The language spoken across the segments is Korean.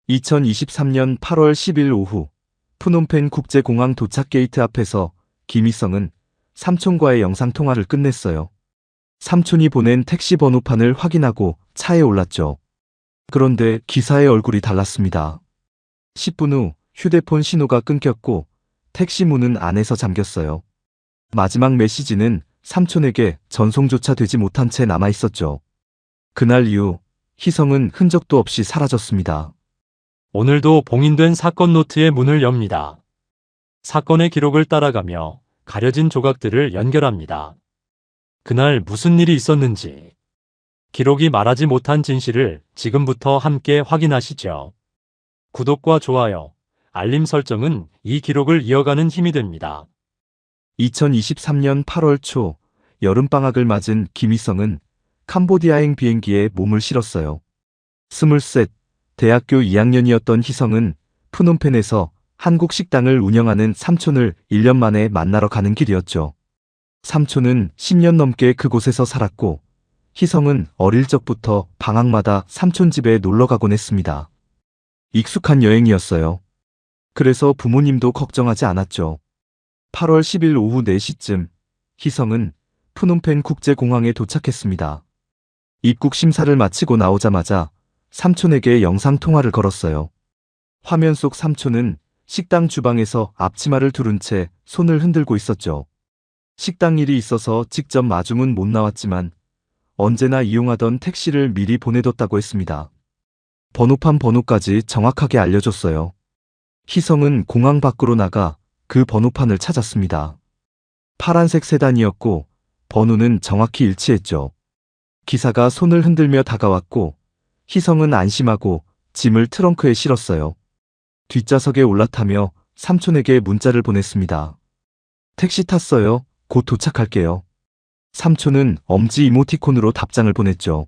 2023년 8월 10일 오후 푸놈펜 국제공항 도착 게이트 앞에서 김희성은 삼촌과의 영상통화를 끝냈어요. 삼촌이 보낸 택시 번호판을 확인하고 차에 올랐죠. 그런데 기사의 얼굴이 달랐습니다. 10분 후 휴대폰 신호가 끊겼고 택시 문은 안에서 잠겼어요. 마지막 메시지는 삼촌에게 전송조차 되지 못한 채 남아 있었죠. 그날 이후 희성은 흔적도 없이 사라졌습니다. 오늘도 봉인된 사건 노트의 문을 엽니다. 사건의 기록을 따라가며 가려진 조각들을 연결합니다. 그날 무슨 일이 있었는지, 기록이 말하지 못한 진실을 지금부터 함께 확인하시죠. 구독과 좋아요, 알림 설정은 이 기록을 이어가는 힘이 됩니다. 2023년 8월 초 여름방학을 맞은 김희성은 캄보디아행 비행기에 몸을 실었어요. 23, 대학교 2학년이었던 희성은 푸놈펜에서 한국 식당을 운영하는 삼촌을 1년 만에 만나러 가는 길이었죠. 삼촌은 10년 넘게 그곳에서 살았고 희성은 어릴 적부터 방학마다 삼촌 집에 놀러 가곤 했습니다. 익숙한 여행이었어요. 그래서 부모님도 걱정하지 않았죠. 8월 10일 오후 4시쯤 희성은 푸놈펜 국제공항에 도착했습니다. 입국 심사를 마치고 나오자마자 삼촌에게 영상통화를 걸었어요. 화면 속 삼촌은 식당 주방에서 앞치마를 두른 채 손을 흔들고 있었죠. 식당 일이 있어서 직접 마중은 못 나왔지만 언제나 이용하던 택시를 미리 보내뒀다고 했습니다. 번호판 번호까지 정확하게 알려줬어요. 희성은 공항 밖으로 나가 그 번호판을 찾았습니다. 파란색 세단이었고 번호는 정확히 일치했죠. 기사가 손을 흔들며 다가왔고 희성은 안심하고 짐을 트렁크에 실었어요. 뒷좌석에 올라타며 삼촌에게 문자를 보냈습니다. 택시 탔어요. 곧 도착할게요. 삼촌은 엄지 이모티콘으로 답장을 보냈죠.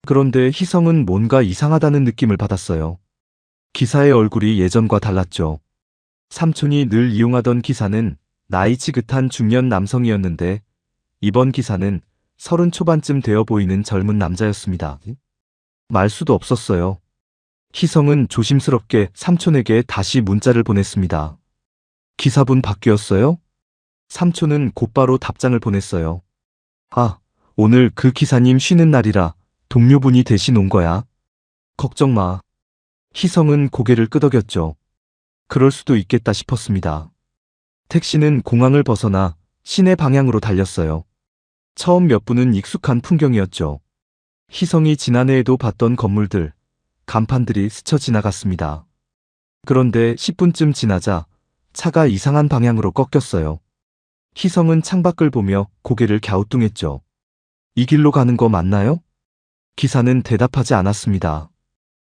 그런데 희성은 뭔가 이상하다는 느낌을 받았어요. 기사의 얼굴이 예전과 달랐죠. 삼촌이 늘 이용하던 기사는 나이 지긋한 중년 남성이었는데 이번 기사는 30 초반쯤 되어 보이는 젊은 남자였습니다. 말 수도 없었어요. 희성은 조심스럽게 삼촌에게 다시 문자를 보냈습니다. 기사분 바뀌었어요? 삼촌은 곧바로 답장을 보냈어요. 아, 오늘 그 기사님 쉬는 날이라 동료분이 대신 온 거야. 걱정 마. 희성은 고개를 끄덕였죠. 그럴 수도 있겠다 싶었습니다. 택시는 공항을 벗어나 시내 방향으로 달렸어요. 처음 몇 분은 익숙한 풍경이었죠. 희성이 지난해에도 봤던 건물들, 간판들이 스쳐 지나갔습니다. 그런데 10분쯤 지나자 차가 이상한 방향으로 꺾였어요. 희성은 창밖을 보며 고개를 갸우뚱했죠. 이 길로 가는 거 맞나요? 기사는 대답하지 않았습니다.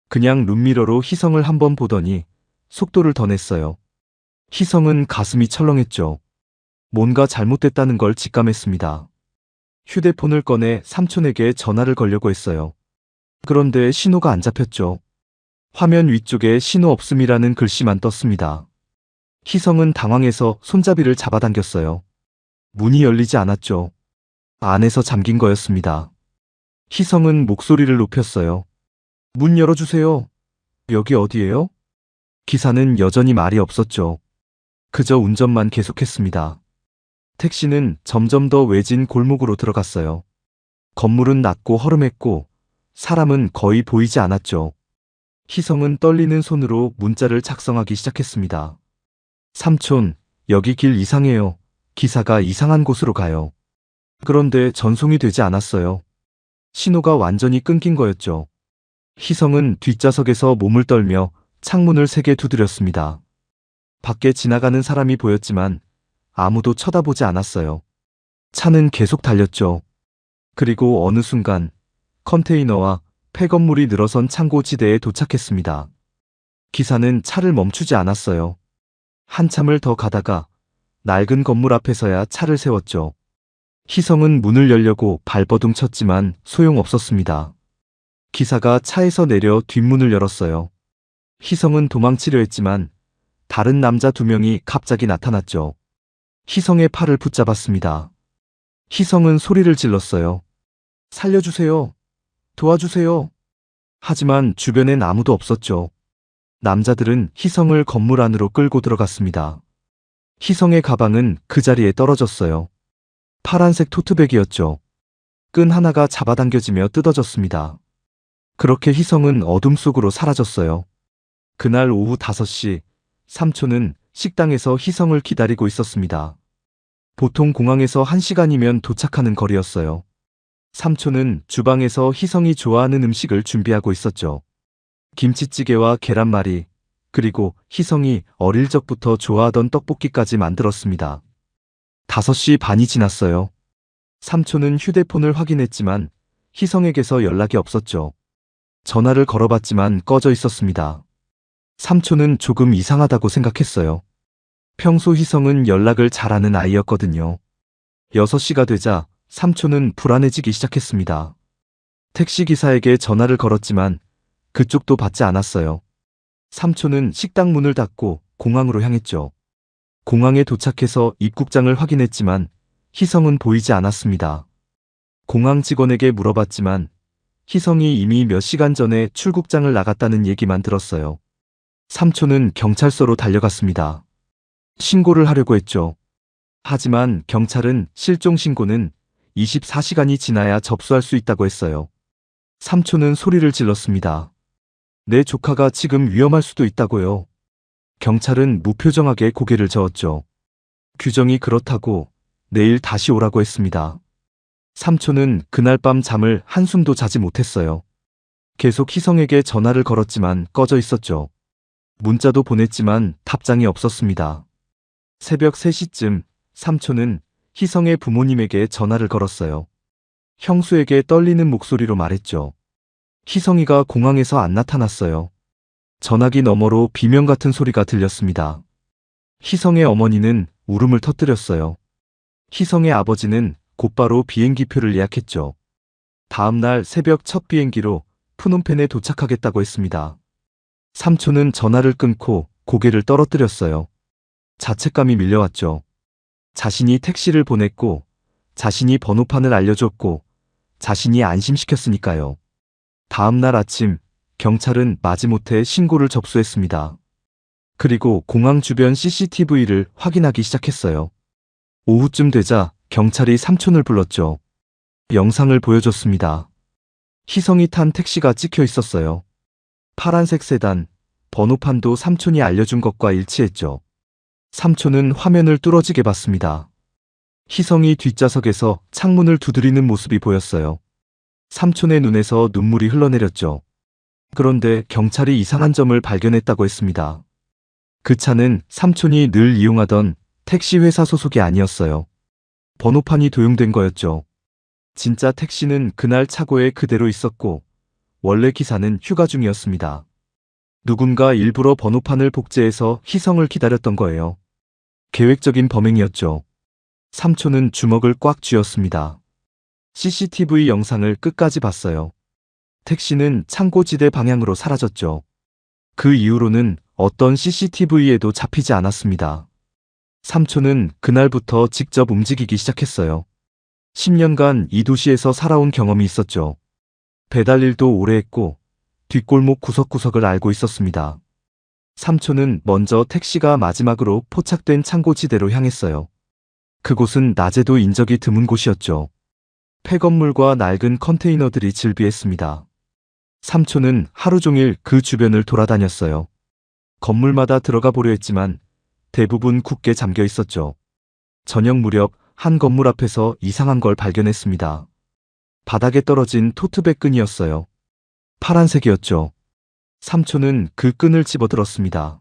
그냥 룸미러로 희성을 한번 보더니 속도를 더 냈어요. 희성은 가슴이 철렁했죠. 뭔가 잘못됐다는 걸 직감했습니다. 휴대폰을 꺼내 삼촌에게 전화를 걸려고 했어요. 그런데 신호가 안 잡혔죠. 화면 위쪽에 신호 없음이라는 글씨만 떴습니다. 희성은 당황해서 손잡이를 잡아당겼어요. 문이 열리지 않았죠. 안에서 잠긴 거였습니다. 희성은 목소리를 높였어요. 문 열어주세요. 여기 어디예요? 기사는 여전히 말이 없었죠. 그저 운전만 계속했습니다. 택시는 점점 더 외진 골목으로 들어갔어요. 건물은 낮고 허름했고 사람은 거의 보이지 않았죠. 희성은 떨리는 손으로 문자를 작성하기 시작했습니다. 삼촌, 여기 길 이상해요. 기사가 이상한 곳으로 가요. 그런데 전송이 되지 않았어요. 신호가 완전히 끊긴 거였죠. 희성은 뒷좌석에서 몸을 떨며 창문을 세게 두드렸습니다. 밖에 지나가는 사람이 보였지만 아무도 쳐다보지 않았어요. 차는 계속 달렸죠. 그리고 어느 순간 컨테이너와 폐건물이 늘어선 창고 지대에 도착했습니다. 기사는 차를 멈추지 않았어요. 한참을 더 가다가 낡은 건물 앞에서야 차를 세웠죠. 희성은 문을 열려고 발버둥 쳤지만 소용없었습니다. 기사가 차에서 내려 뒷문을 열었어요. 희성은 도망치려 했지만 다른 남자 2명이 갑자기 나타났죠. 희성의 팔을 붙잡았습니다. 희성은 소리를 질렀어요. 살려주세요. 도와주세요. 하지만 주변엔 아무도 없었죠. 남자들은 희성을 건물 안으로 끌고 들어갔습니다. 희성의 가방은 그 자리에 떨어졌어요. 파란색 토트백이었죠. 끈 하나가 잡아당겨지며 뜯어졌습니다. 그렇게 희성은 어둠 속으로 사라졌어요. 그날 오후 5시, 삼촌은 식당에서 희성을 기다리고 있었습니다. 보통 공항에서 1시간이면 도착하는 거리였어요. 삼촌은 주방에서 희성이 좋아하는 음식을 준비하고 있었죠. 김치찌개와 계란말이, 그리고 희성이 어릴 적부터 좋아하던 떡볶이까지 만들었습니다. 5시 반이 지났어요. 삼촌은 휴대폰을 확인했지만 희성에게서 연락이 없었죠. 전화를 걸어봤지만 꺼져 있었습니다. 삼촌은 조금 이상하다고 생각했어요. 평소 희성은 연락을 잘하는 아이였거든요. 6시가 되자 삼촌은 불안해지기 시작했습니다. 택시기사에게 전화를 걸었지만 그쪽도 받지 않았어요. 삼촌은 식당 문을 닫고 공항으로 향했죠. 공항에 도착해서 입국장을 확인했지만 희성은 보이지 않았습니다. 공항 직원에게 물어봤지만 희성이 이미 몇 시간 전에 출국장을 나갔다는 얘기만 들었어요. 삼촌은 경찰서로 달려갔습니다. 신고를 하려고 했죠. 하지만 경찰은 실종 신고는 24시간이 지나야 접수할 수 있다고 했어요. 삼촌은 소리를 질렀습니다. 내 조카가 지금 위험할 수도 있다고요. 경찰은 무표정하게 고개를 저었죠. 규정이 그렇다고 내일 다시 오라고 했습니다. 삼촌은 그날 밤 잠을 한숨도 자지 못했어요. 계속 희성에게 전화를 걸었지만 꺼져 있었죠. 문자도 보냈지만 답장이 없었습니다. 새벽 3시쯤 삼촌은 희성의 부모님에게 전화를 걸었어요. 형수에게 떨리는 목소리로 말했죠. 희성이가 공항에서 안 나타났어요. 전화기 너머로 비명 같은 소리가 들렸습니다. 희성의 어머니는 울음을 터뜨렸어요. 희성의 아버지는 곧바로 비행기표를 예약했죠. 다음 날 새벽 첫 비행기로 푸놈펜에 도착하겠다고 했습니다. 삼촌은 전화를 끊고 고개를 떨어뜨렸어요. 자책감이 밀려왔죠. 자신이 택시를 보냈고, 자신이 번호판을 알려줬고, 자신이 안심시켰으니까요. 다음 날 아침, 경찰은 마지못해 신고를 접수했습니다. 그리고 공항 주변 CCTV를 확인하기 시작했어요. 오후쯤 되자 경찰이 삼촌을 불렀죠. 영상을 보여줬습니다. 희성이 탄 택시가 찍혀 있었어요. 파란색 세단, 번호판도 삼촌이 알려준 것과 일치했죠. 삼촌은 화면을 뚫어지게 봤습니다. 희성이 뒷좌석에서 창문을 두드리는 모습이 보였어요. 삼촌의 눈에서 눈물이 흘러내렸죠. 그런데 경찰이 이상한 점을 발견했다고 했습니다. 그 차는 삼촌이 늘 이용하던 택시 회사 소속이 아니었어요. 번호판이 도용된 거였죠. 진짜 택시는 그날 차고에 그대로 있었고, 원래 기사는 휴가 중이었습니다. 누군가 일부러 번호판을 복제해서 희성을 기다렸던 거예요. 계획적인 범행이었죠. 삼촌은 주먹을 꽉 쥐었습니다. CCTV 영상을 끝까지 봤어요. 택시는 창고지대 방향으로 사라졌죠. 그 이후로는 어떤 CCTV에도 잡히지 않았습니다. 삼촌은 그날부터 직접 움직이기 시작했어요. 10년간 이 도시에서 살아온 경험이 있었죠. 배달 일도 오래 했고 뒷골목 구석구석을 알고 있었습니다. 삼촌은 먼저 택시가 마지막으로 포착된 창고지대로 향했어요. 그곳은 낮에도 인적이 드문 곳이었죠. 폐건물과 낡은 컨테이너들이 즐비했습니다. 삼촌은 하루 종일 그 주변을 돌아다녔어요. 건물마다 들어가 보려 했지만 대부분 굳게 잠겨 있었죠. 저녁 무렵 한 건물 앞에서 이상한 걸 발견했습니다. 바닥에 떨어진 토트백 끈이었어요. 파란색이었죠. 삼촌은 그 끈을 집어들었습니다.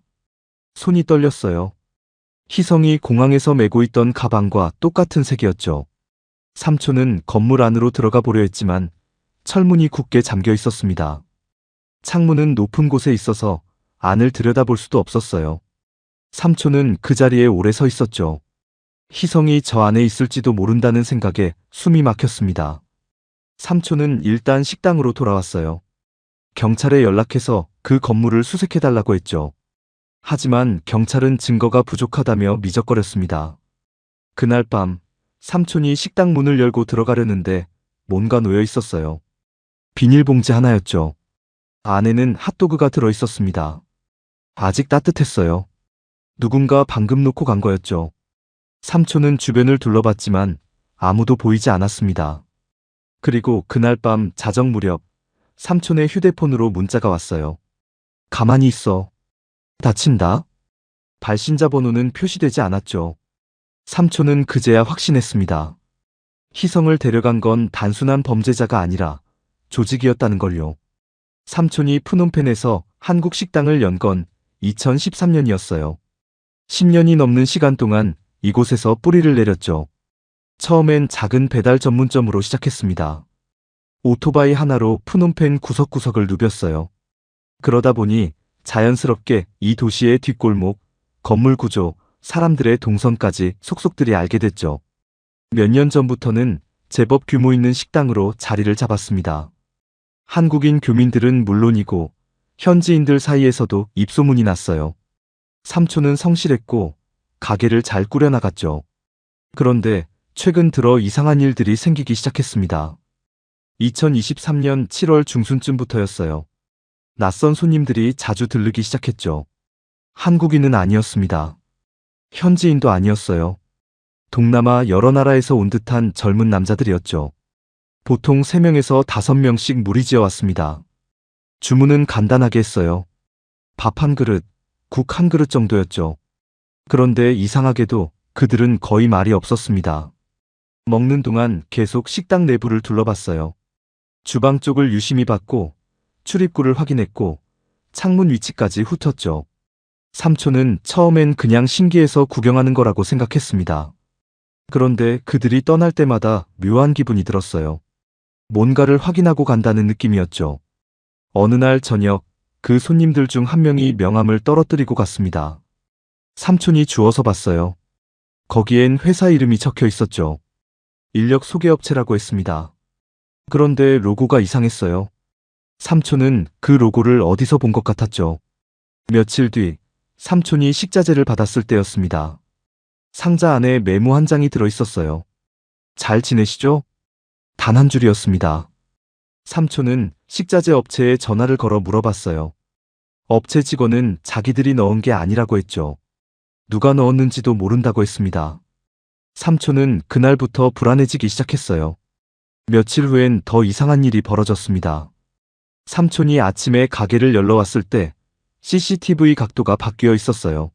손이 떨렸어요. 희성이 공항에서 메고 있던 가방과 똑같은 색이었죠. 삼촌은 건물 안으로 들어가 보려 했지만 철문이 굳게 잠겨 있었습니다. 창문은 높은 곳에 있어서 안을 들여다볼 수도 없었어요. 삼촌은 그 자리에 오래 서 있었죠. 희성이 저 안에 있을지도 모른다는 생각에 숨이 막혔습니다. 삼촌은 일단 식당으로 돌아왔어요. 경찰에 연락해서 그 건물을 수색해달라고 했죠. 하지만 경찰은 증거가 부족하다며 미적거렸습니다. 그날 밤 삼촌이 식당 문을 열고 들어가려는데 뭔가 놓여 있었어요. 비닐봉지 하나였죠. 안에는 핫도그가 들어 있었습니다. 아직 따뜻했어요. 누군가 방금 놓고 간 거였죠. 삼촌은 주변을 둘러봤지만 아무도 보이지 않았습니다. 그리고 그날 밤 자정 무렵 삼촌의 휴대폰으로 문자가 왔어요. 가만히 있어. 다친다. 발신자 번호는 표시되지 않았죠. 삼촌은 그제야 확신했습니다. 희성을 데려간 건 단순한 범죄자가 아니라 조직이었다는 걸요. 삼촌이 푸놈펜에서 한국 식당을 연 건 2013년이었어요. 10년이 넘는 시간 동안 이곳에서 뿌리를 내렸죠. 처음엔 작은 배달 전문점으로 시작했습니다. 오토바이 하나로 푸놈펜 구석구석을 누볐어요. 그러다 보니 자연스럽게 이 도시의 뒷골목, 건물 구조, 사람들의 동선까지 속속들이 알게 됐죠. 몇 년 전부터는 제법 규모 있는 식당으로 자리를 잡았습니다. 한국인 교민들은 물론이고 현지인들 사이에서도 입소문이 났어요. 삼촌은 성실했고 가게를 잘 꾸려나갔죠. 그런데 최근 들어 이상한 일들이 생기기 시작했습니다. 2023년 7월 중순쯤부터였어요. 낯선 손님들이 자주 들르기 시작했죠. 한국인은 아니었습니다. 현지인도 아니었어요. 동남아 여러 나라에서 온 듯한 젊은 남자들이었죠. 보통 3명에서 5명씩 무리지어 왔습니다. 주문은 간단하게 했어요. 밥 한 그릇, 국 한 그릇 정도였죠. 그런데 이상하게도 그들은 거의 말이 없었습니다. 먹는 동안 계속 식당 내부를 둘러봤어요. 주방 쪽을 유심히 봤고 출입구를 확인했고 창문 위치까지 훑었죠. 삼촌은 처음엔 그냥 신기해서 구경하는 거라고 생각했습니다. 그런데 그들이 떠날 때마다 묘한 기분이 들었어요. 뭔가를 확인하고 간다는 느낌이었죠. 어느 날 저녁 그 손님들 중 한 명이 명함을 떨어뜨리고 갔습니다. 삼촌이 주워서 봤어요. 거기엔 회사 이름이 적혀 있었죠. 인력 소개업체라고 했습니다. 그런데 로고가 이상했어요. 삼촌은 그 로고를 어디서 본 것 같았죠. 며칠 뒤 삼촌이 식자재를 받았을 때였습니다. 상자 안에 메모 한 장이 들어 있었어요. 잘 지내시죠? 단 한 줄이었습니다. 삼촌은 식자재 업체에 전화를 걸어 물어봤어요. 업체 직원은 자기들이 넣은 게 아니라고 했죠. 누가 넣었는지도 모른다고 했습니다. 삼촌은 그날부터 불안해지기 시작했어요. 며칠 후엔 더 이상한 일이 벌어졌습니다. 삼촌이 아침에 가게를 열러 왔을 때 CCTV 각도가 바뀌어 있었어요.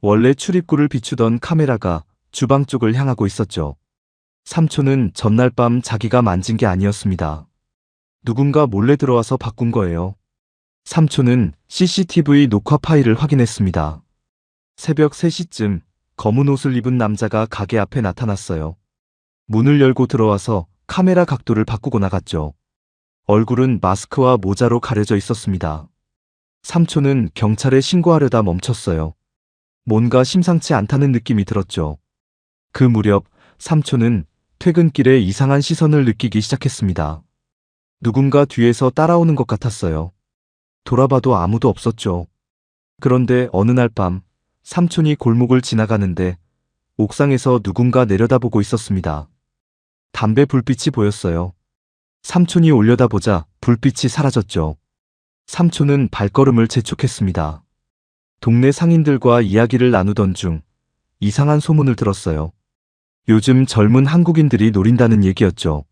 원래 출입구를 비추던 카메라가 주방 쪽을 향하고 있었죠. 삼촌은 전날 밤 자기가 만진 게 아니었습니다. 누군가 몰래 들어와서 바꾼 거예요. 삼촌은 CCTV 녹화 파일을 확인했습니다. 새벽 3시쯤 검은 옷을 입은 남자가 가게 앞에 나타났어요. 문을 열고 들어와서 카메라 각도를 바꾸고 나갔죠. 얼굴은 마스크와 모자로 가려져 있었습니다. 삼촌은 경찰에 신고하려다 멈췄어요. 뭔가 심상치 않다는 느낌이 들었죠. 그 무렵 삼촌은 퇴근길에 이상한 시선을 느끼기 시작했습니다. 누군가 뒤에서 따라오는 것 같았어요. 돌아봐도 아무도 없었죠. 그런데 어느 날 밤 삼촌이 골목을 지나가는데 옥상에서 누군가 내려다보고 있었습니다. 담배 불빛이 보였어요. 삼촌이 올려다보자 불빛이 사라졌죠. 삼촌은 발걸음을 재촉했습니다. 동네 상인들과 이야기를 나누던 중 이상한 소문을 들었어요. 요즘 젊은 한국인들이 노린다는 얘기였죠.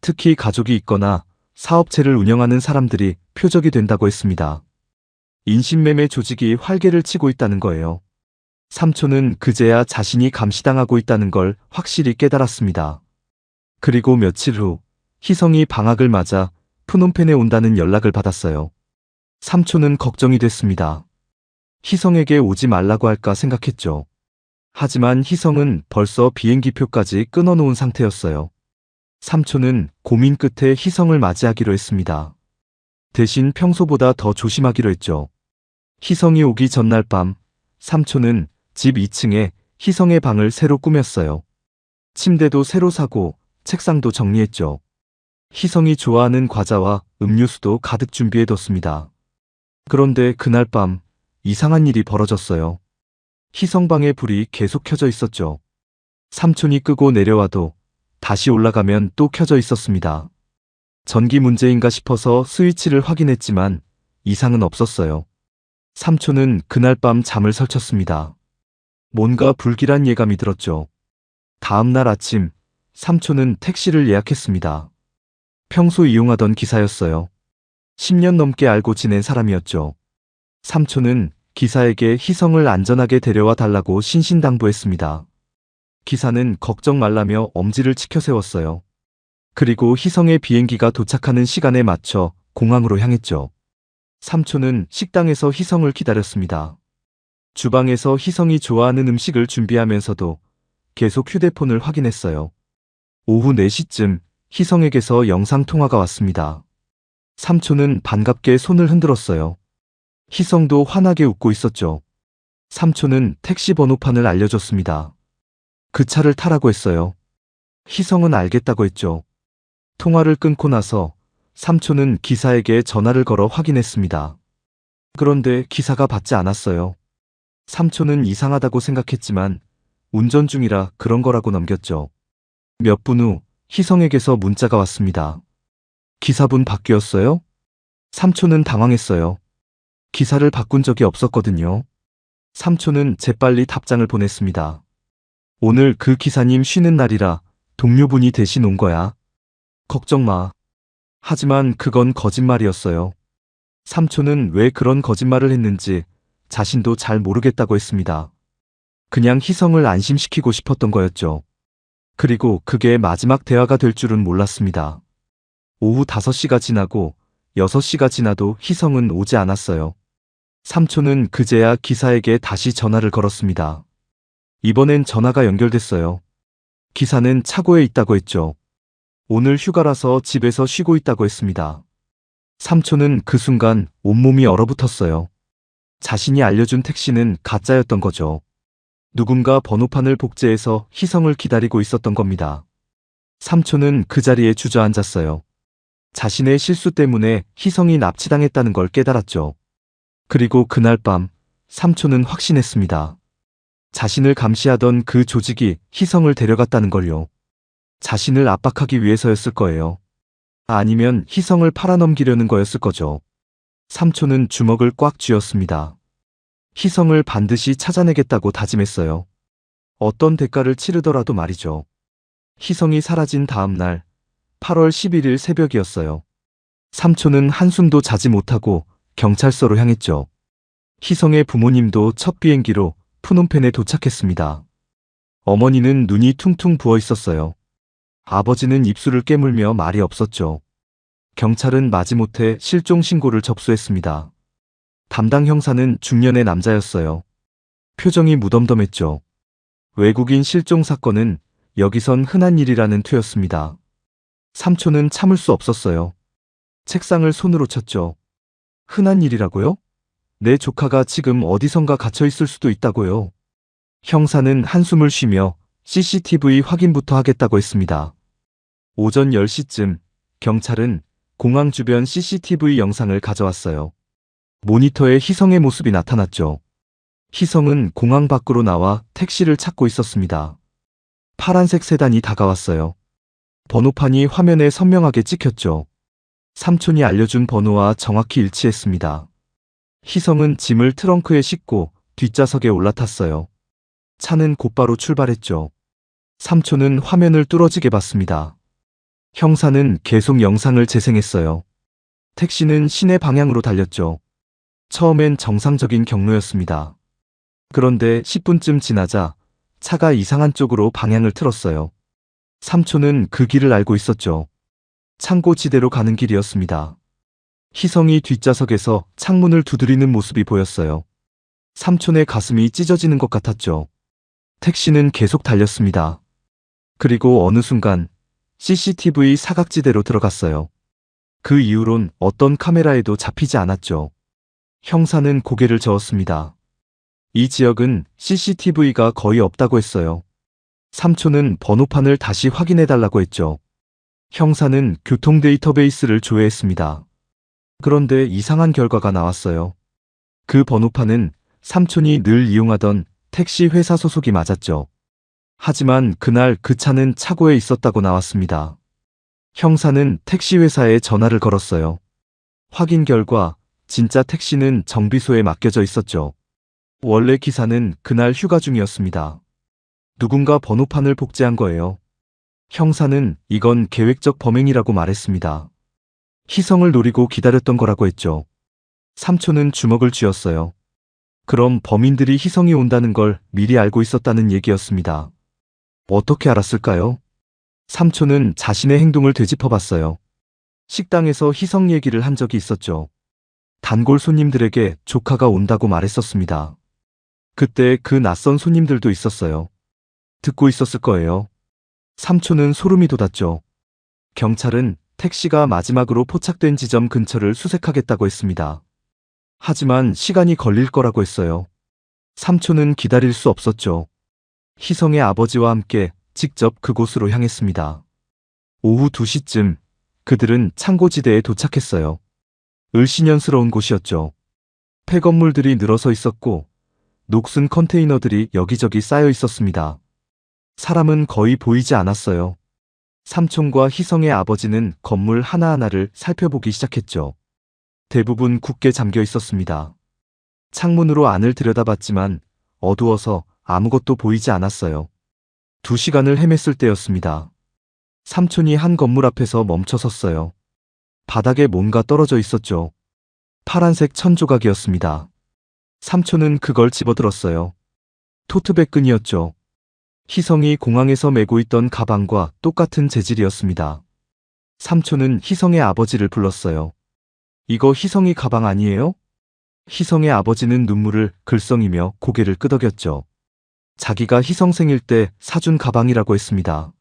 특히 가족이 있거나 사업체를 운영하는 사람들이 표적이 된다고 했습니다. 인신매매 조직이 활개를 치고 있다는 거예요. 삼촌은 그제야 자신이 감시당하고 있다는 걸 확실히 깨달았습니다. 그리고 며칠 후 희성이 방학을 맞아 푸놈펜에 온다는 연락을 받았어요. 삼촌은 걱정이 됐습니다. 희성에게 오지 말라고 할까 생각했죠. 하지만 희성은 벌써 비행기표까지 끊어놓은 상태였어요. 삼촌은 고민 끝에 희성을 맞이하기로 했습니다. 대신 평소보다 더 조심하기로 했죠. 희성이 오기 전날 밤 삼촌은 집 2층에 희성의 방을 새로 꾸몄어요. 침대도 새로 사고 책상도 정리했죠. 희성이 좋아하는 과자와 음료수도 가득 준비해뒀습니다. 그런데 그날 밤 이상한 일이 벌어졌어요. 희성 방의 불이 계속 켜져 있었죠. 삼촌이 끄고 내려와도 다시 올라가면 또 켜져 있었습니다. 전기 문제인가 싶어서 스위치를 확인했지만 이상은 없었어요. 삼촌은 그날 밤 잠을 설쳤습니다. 뭔가 불길한 예감이 들었죠. 다음 날 아침, 삼촌은 택시를 예약했습니다. 평소 이용하던 기사였어요. 10년 넘게 알고 지낸 사람이었죠. 삼촌은 기사에게 희성을 안전하게 데려와 달라고 신신당부했습니다. 기사는 걱정 말라며 엄지를 치켜 세웠어요. 그리고 희성의 비행기가 도착하는 시간에 맞춰 공항으로 향했죠. 삼촌은 식당에서 희성을 기다렸습니다. 주방에서 희성이 좋아하는 음식을 준비하면서도 계속 휴대폰을 확인했어요. 오후 4시쯤 희성에게서 영상통화가 왔습니다. 삼촌은 반갑게 손을 흔들었어요. 희성도 환하게 웃고 있었죠. 삼촌은 택시 번호판을 알려줬습니다. 그 차를 타라고 했어요. 희성은 알겠다고 했죠. 통화를 끊고 나서 삼촌은 기사에게 전화를 걸어 확인했습니다. 그런데 기사가 받지 않았어요. 삼촌은 이상하다고 생각했지만 운전 중이라 그런 거라고 넘겼죠. 몇 분 후 희성에게서 문자가 왔습니다. 기사분 바뀌었어요? 삼촌은 당황했어요. 기사를 바꾼 적이 없었거든요. 삼촌은 재빨리 답장을 보냈습니다. 오늘 그 기사님 쉬는 날이라 동료분이 대신 온 거야. 걱정 마. 하지만 그건 거짓말이었어요. 삼촌은 왜 그런 거짓말을 했는지 자신도 잘 모르겠다고 했습니다. 그냥 희성을 안심시키고 싶었던 거였죠. 그리고 그게 마지막 대화가 될 줄은 몰랐습니다. 오후 5시가 지나고 6시가 지나도 희성은 오지 않았어요. 삼촌은 그제야 기사에게 다시 전화를 걸었습니다. 이번엔 전화가 연결됐어요. 기사는 차고에 있다고 했죠. 오늘 휴가라서 집에서 쉬고 있다고 했습니다. 삼촌은 그 순간 온몸이 얼어붙었어요. 자신이 알려준 택시는 가짜였던 거죠. 누군가 번호판을 복제해서 희성을 기다리고 있었던 겁니다. 삼촌은 그 자리에 주저앉았어요. 자신의 실수 때문에 희성이 납치당했다는 걸 깨달았죠. 그리고 그날 밤 삼촌은 확신했습니다. 자신을 감시하던 그 조직이 희성을 데려갔다는 걸요. 자신을 압박하기 위해서였을 거예요. 아니면 희성을 팔아넘기려는 거였을 거죠. 삼촌은 주먹을 꽉 쥐었습니다. 희성을 반드시 찾아내겠다고 다짐했어요. 어떤 대가를 치르더라도 말이죠. 희성이 사라진 다음 날 8월 11일 새벽이었어요. 삼촌은 한숨도 자지 못하고 경찰서로 향했죠. 희성의 부모님도 첫 비행기로 푸놈펜에 도착했습니다. 어머니는 눈이 퉁퉁 부어 있었어요. 아버지는 입술을 깨물며 말이 없었죠. 경찰은 마지못해 실종 신고를 접수했습니다. 담당 형사는 중년의 남자였어요. 표정이 무덤덤했죠. 외국인 실종 사건은 여기선 흔한 일이라는 투였습니다. 삼촌은 참을 수 없었어요. 책상을 손으로 쳤죠. 흔한 일이라고요? 내 조카가 지금 어디선가 갇혀 있을 수도 있다고요. 형사는 한숨을 쉬며 CCTV 확인부터 하겠다고 했습니다. 오전 10시쯤 경찰은 공항 주변 CCTV 영상을 가져왔어요. 모니터에 희성의 모습이 나타났죠. 희성은 공항 밖으로 나와 택시를 찾고 있었습니다. 파란색 세단이 다가왔어요. 번호판이 화면에 선명하게 찍혔죠. 삼촌이 알려준 번호와 정확히 일치했습니다. 희성은 짐을 트렁크에 싣고 뒷좌석에 올라탔어요. 차는 곧바로 출발했죠. 삼촌은 화면을 뚫어지게 봤습니다. 형사는 계속 영상을 재생했어요. 택시는 시내 방향으로 달렸죠. 처음엔 정상적인 경로였습니다. 그런데 10분쯤 지나자 차가 이상한 쪽으로 방향을 틀었어요. 삼촌은 그 길을 알고 있었죠. 창고지대로 가는 길이었습니다. 희성이 뒷좌석에서 창문을 두드리는 모습이 보였어요. 삼촌의 가슴이 찢어지는 것 같았죠. 택시는 계속 달렸습니다. 그리고 어느 순간 CCTV 사각지대로 들어갔어요. 그 이후론 어떤 카메라에도 잡히지 않았죠. 형사는 고개를 저었습니다. 이 지역은 CCTV가 거의 없다고 했어요. 삼촌은 번호판을 다시 확인해달라고 했죠. 형사는 교통 데이터베이스를 조회했습니다. 그런데 이상한 결과가 나왔어요. 그 번호판은 삼촌이 늘 이용하던 택시 회사 소속이 맞았죠. 하지만 그날 그 차는 차고에 있었다고 나왔습니다. 형사는 택시 회사에 전화를 걸었어요. 확인 결과 진짜 택시는 정비소에 맡겨져 있었죠. 원래 기사는 그날 휴가 중이었습니다. 누군가 번호판을 복제한 거예요. 형사는 이건 계획적 범행이라고 말했습니다. 희성을 노리고 기다렸던 거라고 했죠. 삼촌은 주먹을 쥐었어요. 그럼 범인들이 희성이 온다는 걸 미리 알고 있었다는 얘기였습니다. 어떻게 알았을까요? 삼촌은 자신의 행동을 되짚어봤어요. 식당에서 희성 얘기를 한 적이 있었죠. 단골 손님들에게 조카가 온다고 말했었습니다. 그때 그 낯선 손님들도 있었어요. 듣고 있었을 거예요. 삼촌은 소름이 돋았죠. 경찰은 택시가 마지막으로 포착된 지점 근처를 수색하겠다고 했습니다. 하지만 시간이 걸릴 거라고 했어요. 삼촌은 기다릴 수 없었죠. 희성의 아버지와 함께 직접 그곳으로 향했습니다. 오후 2시쯤 그들은 창고지대에 도착했어요. 을씨년스러운 곳이었죠. 폐건물들이 늘어서 있었고 녹슨 컨테이너들이 여기저기 쌓여 있었습니다. 사람은 거의 보이지 않았어요. 삼촌과 희성의 아버지는 건물 하나하나를 살펴보기 시작했죠. 대부분 굳게 잠겨 있었습니다. 창문으로 안을 들여다봤지만 어두워서 아무것도 보이지 않았어요. 2시간을 헤맸을 때였습니다. 삼촌이 한 건물 앞에서 멈춰 섰어요. 바닥에 뭔가 떨어져 있었죠. 파란색 천조각이었습니다. 삼촌은 그걸 집어들었어요. 토트백 끈이었죠. 희성이 공항에서 메고 있던 가방과 똑같은 재질이었습니다. 삼촌은 희성의 아버지를 불렀어요. 이거 희성이 가방 아니에요? 희성의 아버지는 눈물을 글썽이며 고개를 끄덕였죠. 자기가 희성 생일 때 사준 가방이라고 했습니다.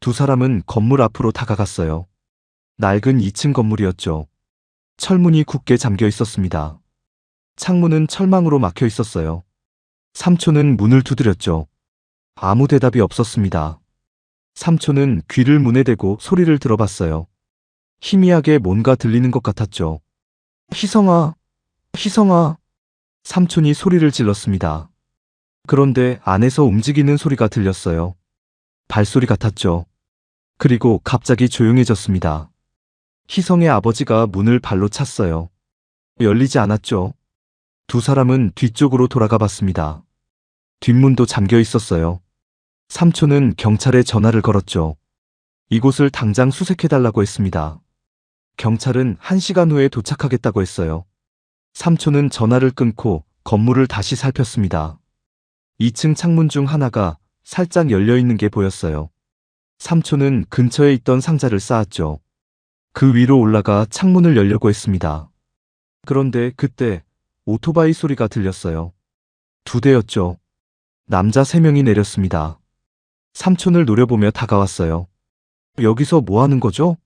두 사람은 건물 앞으로 다가갔어요. 낡은 2층 건물이었죠. 철문이 굳게 잠겨 있었습니다. 창문은 철망으로 막혀 있었어요. 삼촌은 문을 두드렸죠. 아무 대답이 없었습니다. 삼촌은 귀를 문에 대고 소리를 들어봤어요. 희미하게 뭔가 들리는 것 같았죠. 희성아, 희성아. 삼촌이 소리를 질렀습니다. 그런데 안에서 움직이는 소리가 들렸어요. 발소리 같았죠. 그리고 갑자기 조용해졌습니다. 희성의 아버지가 문을 발로 찼어요. 열리지 않았죠. 두 사람은 뒤쪽으로 돌아가 봤습니다. 뒷문도 잠겨 있었어요. 삼촌은 경찰에 전화를 걸었죠. 이곳을 당장 수색해달라고 했습니다. 경찰은 1시간 후에 도착하겠다고 했어요. 삼촌은 전화를 끊고 건물을 다시 살폈습니다. 2층 창문 중 하나가 살짝 열려 있는 게 보였어요. 삼촌은 근처에 있던 상자를 쌓았죠. 그 위로 올라가 창문을 열려고 했습니다. 그런데 그때 오토바이 소리가 들렸어요. 2대였죠. 남자 3명이 내렸습니다. 삼촌을 노려보며 다가왔어요. 여기서 뭐 하는 거죠?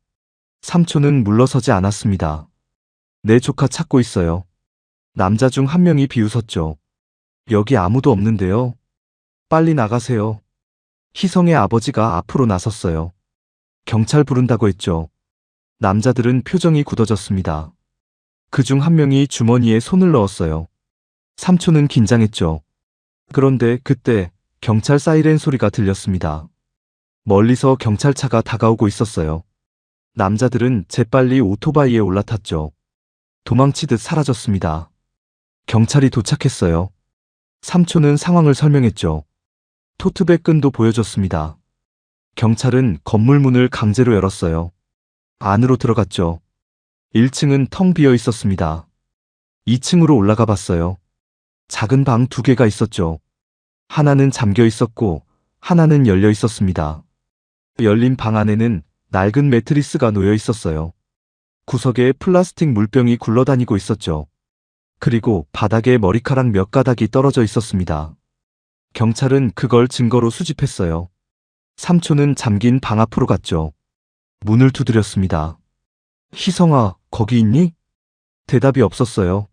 삼촌은 물러서지 않았습니다. 내 조카 찾고 있어요. 남자 중 한 명이 비웃었죠. 여기 아무도 없는데요. 빨리 나가세요. 희성의 아버지가 앞으로 나섰어요. 경찰 부른다고 했죠. 남자들은 표정이 굳어졌습니다. 그중 한 명이 주머니에 손을 넣었어요. 삼촌은 긴장했죠. 그런데 그때 경찰 사이렌 소리가 들렸습니다. 멀리서 경찰차가 다가오고 있었어요. 남자들은 재빨리 오토바이에 올라탔죠. 도망치듯 사라졌습니다. 경찰이 도착했어요. 삼촌은 상황을 설명했죠. 토트백 끈도 보여줬습니다. 경찰은 건물 문을 강제로 열었어요. 안으로 들어갔죠. 1층은 텅 비어 있었습니다. 2층으로 올라가 봤어요. 작은 방 2개가 있었죠. 하나는 잠겨 있었고 하나는 열려 있었습니다. 열린 방 안에는 낡은 매트리스가 놓여 있었어요. 구석에 플라스틱 물병이 굴러다니고 있었죠. 그리고 바닥에 머리카락 몇 가닥이 떨어져 있었습니다. 경찰은 그걸 증거로 수집했어요. 삼촌은 잠긴 방 앞으로 갔죠. 문을 두드렸습니다. 희성아, 거기 있니? 대답이 없었어요.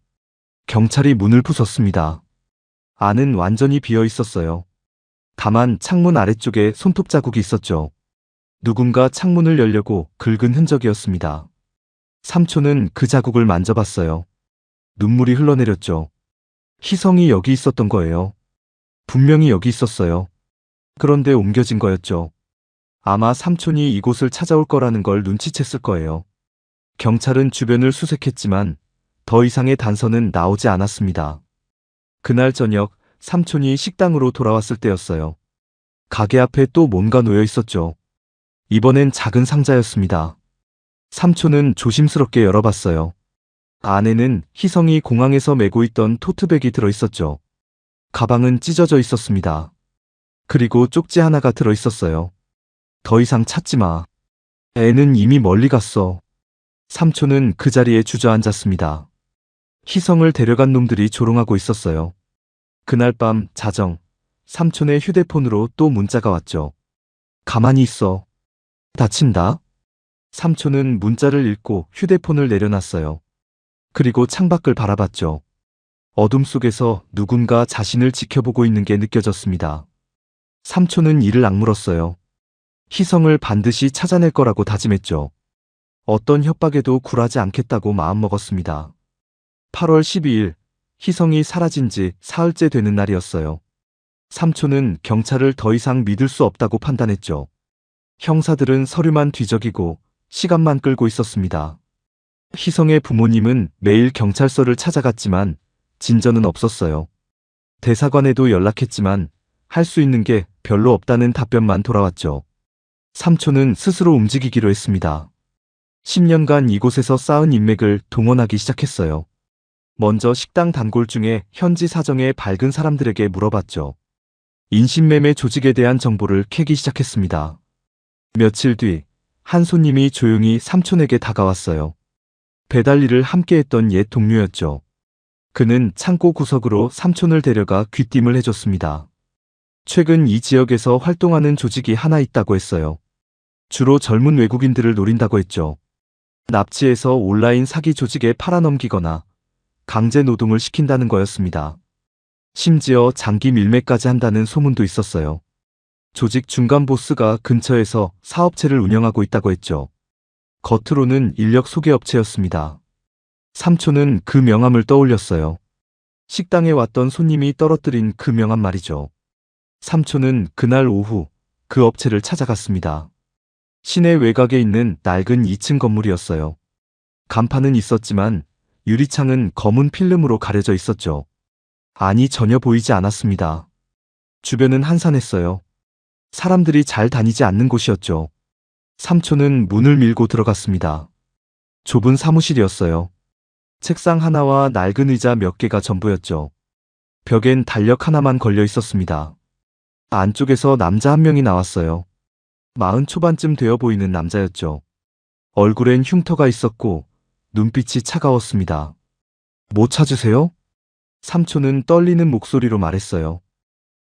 경찰이 문을 부쉈습니다. 안은 완전히 비어 있었어요. 다만 창문 아래쪽에 손톱 자국이 있었죠. 누군가 창문을 열려고 긁은 흔적이었습니다. 삼촌은 그 자국을 만져봤어요. 눈물이 흘러내렸죠. 희성이 여기 있었던 거예요. 분명히 여기 있었어요. 그런데 옮겨진 거였죠. 아마 삼촌이 이곳을 찾아올 거라는 걸 눈치챘을 거예요. 경찰은 주변을 수색했지만 더 이상의 단서는 나오지 않았습니다. 그날 저녁 삼촌이 식당으로 돌아왔을 때였어요. 가게 앞에 또 뭔가 놓여 있었죠. 이번엔 작은 상자였습니다. 삼촌은 조심스럽게 열어봤어요. 안에는 희성이 공항에서 메고 있던 토트백이 들어있었죠. 가방은 찢어져 있었습니다. 그리고 쪽지 하나가 들어있었어요. 더 이상 찾지 마. 애는 이미 멀리 갔어. 삼촌은 그 자리에 주저앉았습니다. 희성을 데려간 놈들이 조롱하고 있었어요. 그날 밤 자정, 삼촌의 휴대폰으로 또 문자가 왔죠. 가만히 있어. 다친다. 삼촌은 문자를 읽고 휴대폰을 내려놨어요. 그리고 창밖을 바라봤죠. 어둠 속에서 누군가 자신을 지켜보고 있는 게 느껴졌습니다. 삼촌은 이를 악물었어요. 희성을 반드시 찾아낼 거라고 다짐했죠. 어떤 협박에도 굴하지 않겠다고 마음먹었습니다. 8월 12일, 희성이 사라진 지 사흘째 되는 날이었어요. 삼촌은 경찰을 더 이상 믿을 수 없다고 판단했죠. 형사들은 서류만 뒤적이고 시간만 끌고 있었습니다. 희성의 부모님은 매일 경찰서를 찾아갔지만 진전은 없었어요. 대사관에도 연락했지만 할 수 있는 게 별로 없다는 답변만 돌아왔죠. 삼촌은 스스로 움직이기로 했습니다. 10년간 이곳에서 쌓은 인맥을 동원하기 시작했어요. 먼저 식당 단골 중에 현지 사정에 밝은 사람들에게 물어봤죠. 인신매매 조직에 대한 정보를 캐기 시작했습니다. 며칠 뒤, 한 손님이 조용히 삼촌에게 다가왔어요. 배달 일을 함께했던 옛 동료였죠. 그는 창고 구석으로 삼촌을 데려가 귀띔을 해줬습니다. 최근 이 지역에서 활동하는 조직이 하나 있다고 했어요. 주로 젊은 외국인들을 노린다고 했죠. 납치해서 온라인 사기 조직에 팔아넘기거나 강제 노동을 시킨다는 거였습니다. 심지어 장기 밀매까지 한다는 소문도 있었어요. 조직 중간 보스가 근처에서 사업체를 운영하고 있다고 했죠. 겉으로는 인력 소개업체였습니다. 삼촌은 그 명함을 떠올렸어요. 식당에 왔던 손님이 떨어뜨린 그 명함 말이죠. 삼촌은 그날 오후 그 업체를 찾아갔습니다. 시내 외곽에 있는 낡은 2층 건물이었어요. 간판은 있었지만 유리창은 검은 필름으로 가려져 있었죠. 안이 전혀 보이지 않았습니다. 주변은 한산했어요. 사람들이 잘 다니지 않는 곳이었죠. 삼촌은 문을 밀고 들어갔습니다. 좁은 사무실이었어요. 책상 하나와 낡은 의자 몇 개가 전부였죠. 벽엔 달력 하나만 걸려 있었습니다. 안쪽에서 남자 한 명이 나왔어요. 40 초반쯤 되어 보이는 남자였죠. 얼굴엔 흉터가 있었고 눈빛이 차가웠습니다. 뭐 찾으세요? 삼촌은 떨리는 목소리로 말했어요.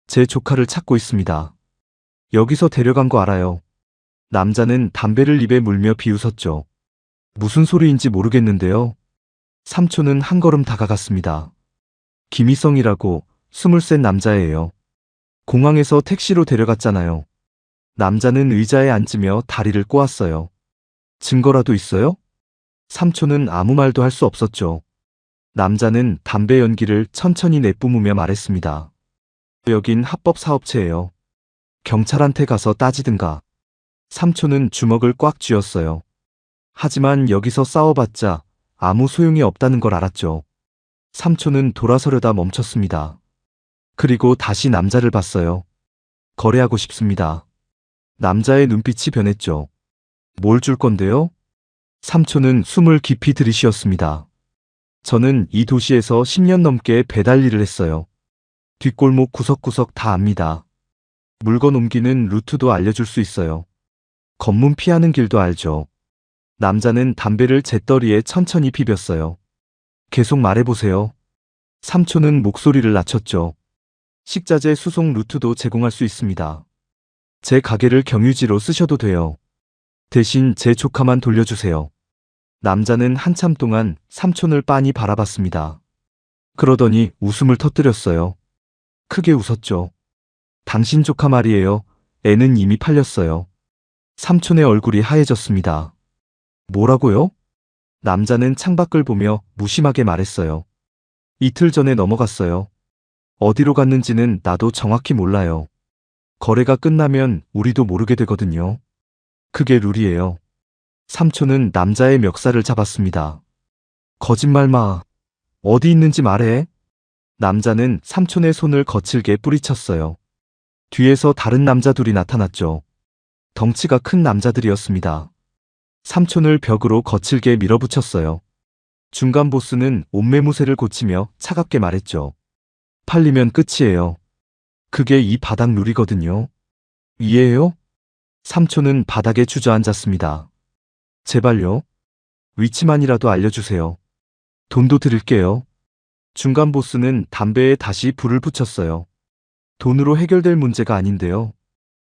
제 조카를 찾고 있습니다. 여기서 데려간 거 알아요. 남자는 담배를 입에 물며 비웃었죠. 무슨 소리인지 모르겠는데요. 삼촌은 한 걸음 다가갔습니다. 김희성이라고 23 남자예요. 공항에서 택시로 데려갔잖아요. 남자는 의자에 앉으며 다리를 꼬았어요. 증거라도 있어요? 삼촌은 아무 말도 할 수 없었죠. 남자는 담배 연기를 천천히 내뿜으며 말했습니다. 여긴 합법 사업체예요. 경찰한테 가서 따지든가. 삼촌은 주먹을 꽉 쥐었어요. 하지만 여기서 싸워봤자 아무 소용이 없다는 걸 알았죠. 삼촌은 돌아서려다 멈췄습니다. 그리고 다시 남자를 봤어요. 거래하고 싶습니다. 남자의 눈빛이 변했죠. 뭘 줄 건데요? 삼촌은 숨을 깊이 들이쉬었습니다. 저는 이 도시에서 10년 넘게 배달 일을 했어요. 뒷골목 구석구석 다 압니다. 물건 옮기는 루트도 알려줄 수 있어요. 검문 피하는 길도 알죠. 남자는 담배를 재떨이에 천천히 피웠어요. 계속 말해보세요. 삼촌은 목소리를 낮췄죠. 식자재 수송 루트도 제공할 수 있습니다. 제 가게를 경유지로 쓰셔도 돼요. 대신 제 조카만 돌려주세요. 남자는 한참 동안 삼촌을 빤히 바라봤습니다. 그러더니 웃음을 터뜨렸어요. 크게 웃었죠. 당신 조카 말이에요. 애는 이미 팔렸어요. 삼촌의 얼굴이 하얘졌습니다. 뭐라고요? 남자는 창밖을 보며 무심하게 말했어요. 이틀 전에 넘어갔어요. 어디로 갔는지는 나도 정확히 몰라요. 거래가 끝나면 우리도 모르게 되거든요. 그게 룰이에요. 삼촌은 남자의 멱살을 잡았습니다. 거짓말 마. 어디 있는지 말해. 남자는 삼촌의 손을 거칠게 뿌리쳤어요. 뒤에서 다른 남자 둘이 나타났죠. 덩치가 큰 남자들이었습니다. 삼촌을 벽으로 거칠게 밀어붙였어요. 중간 보스는 옷매무새를 고치며 차갑게 말했죠. 팔리면 끝이에요. 그게 이 바닥 룰이거든요. 이해해요? 삼촌은 바닥에 주저앉았습니다. 제발요. 위치만이라도 알려주세요. 돈도 드릴게요. 중간 보스는 담배에 다시 불을 붙였어요. 돈으로 해결될 문제가 아닌데요.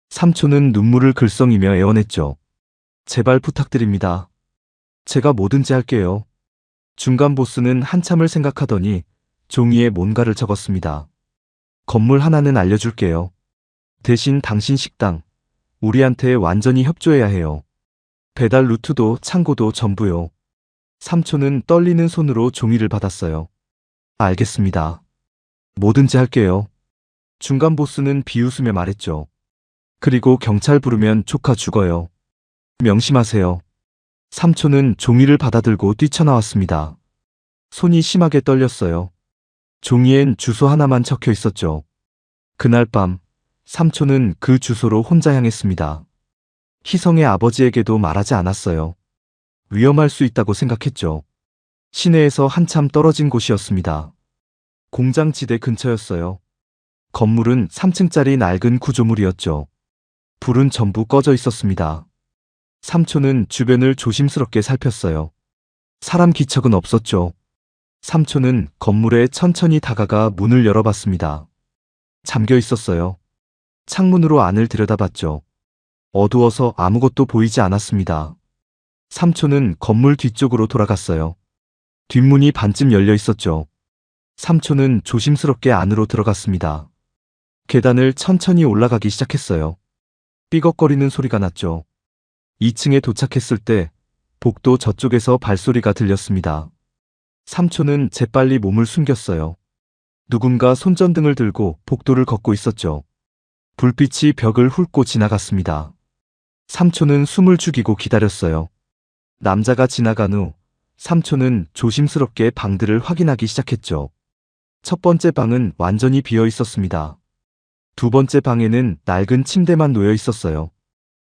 삼촌은 눈물을 글썽이며 애원했죠. 제발 부탁드립니다. 제가 뭐든지 할게요. 중간 보스는 한참을 생각하더니 종이에 뭔가를 적었습니다. 건물 하나는 알려줄게요. 대신 당신 식당, 우리한테 완전히 협조해야 해요. 배달 루트도 창고도 전부요. 삼촌은 떨리는 손으로 종이를 받았어요. 알겠습니다. 뭐든지 할게요. 중간 보스는 비웃으며 말했죠. 그리고 경찰 부르면 조카 죽어요. 명심하세요. 삼촌은 종이를 받아들고 뛰쳐나왔습니다. 손이 심하게 떨렸어요. 종이엔 주소 하나만 적혀 있었죠. 그날 밤, 삼촌은 그 주소로 혼자 향했습니다. 희성의 아버지에게도 말하지 않았어요. 위험할 수 있다고 생각했죠. 시내에서 한참 떨어진 곳이었습니다. 공장지대 근처였어요. 건물은 3층짜리 낡은 구조물이었죠. 불은 전부 꺼져 있었습니다. 삼촌은 주변을 조심스럽게 살폈어요. 사람 기척은 없었죠. 삼촌은 건물에 천천히 다가가 문을 열어봤습니다. 잠겨 있었어요. 창문으로 안을 들여다봤죠. 어두워서 아무것도 보이지 않았습니다. 삼촌은 건물 뒤쪽으로 돌아갔어요. 뒷문이 반쯤 열려 있었죠. 삼촌은 조심스럽게 안으로 들어갔습니다. 계단을 천천히 올라가기 시작했어요. 삐걱거리는 소리가 났죠. 2층에 도착했을 때 복도 저쪽에서 발소리가 들렸습니다. 삼촌은 재빨리 몸을 숨겼어요. 누군가 손전등을 들고 복도를 걷고 있었죠. 불빛이 벽을 훑고 지나갔습니다. 삼촌은 숨을 죽이고 기다렸어요. 남자가 지나간 후 삼촌은 조심스럽게 방들을 확인하기 시작했죠. 첫 번째 방은 완전히 비어 있었습니다. 두 번째 방에는 낡은 침대만 놓여 있었어요.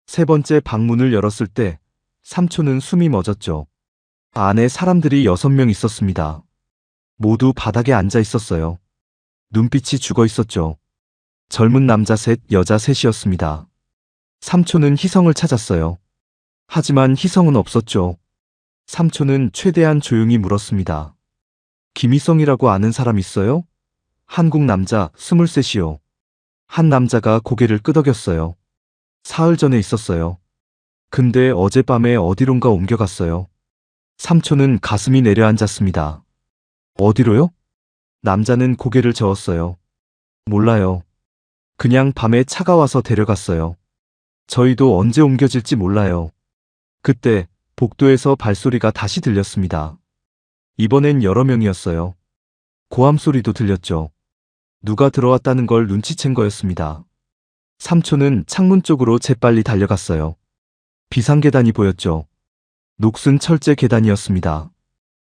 세 번째 방문을 열었을 때 삼촌은 숨이 멎었죠. 안에 사람들이 6명 있었습니다. 모두 바닥에 앉아 있었어요. 눈빛이 죽어 있었죠. 젊은 남자 셋, 여자 셋이었습니다. 삼촌은 희성을 찾았어요. 하지만 희성은 없었죠. 삼촌은 최대한 조용히 물었습니다. 김희성이라고 아는 사람 있어요? 한국 남자 23이요. 한 남자가 고개를 끄덕였어요. 사흘 전에 있었어요. 근데 어젯밤에 어디론가 옮겨갔어요. 삼촌은 가슴이 내려앉았습니다. 어디로요? 남자는 고개를 저었어요. 몰라요. 그냥 밤에 차가 와서 데려갔어요. 저희도 언제 옮겨질지 몰라요. 그때 복도에서 발소리가 다시 들렸습니다. 이번엔 여러 명이었어요. 고함 소리도 들렸죠. 누가 들어왔다는 걸 눈치챈 거였습니다. 삼촌은 창문 쪽으로 재빨리 달려갔어요. 비상계단이 보였죠. 녹슨 철제 계단이었습니다.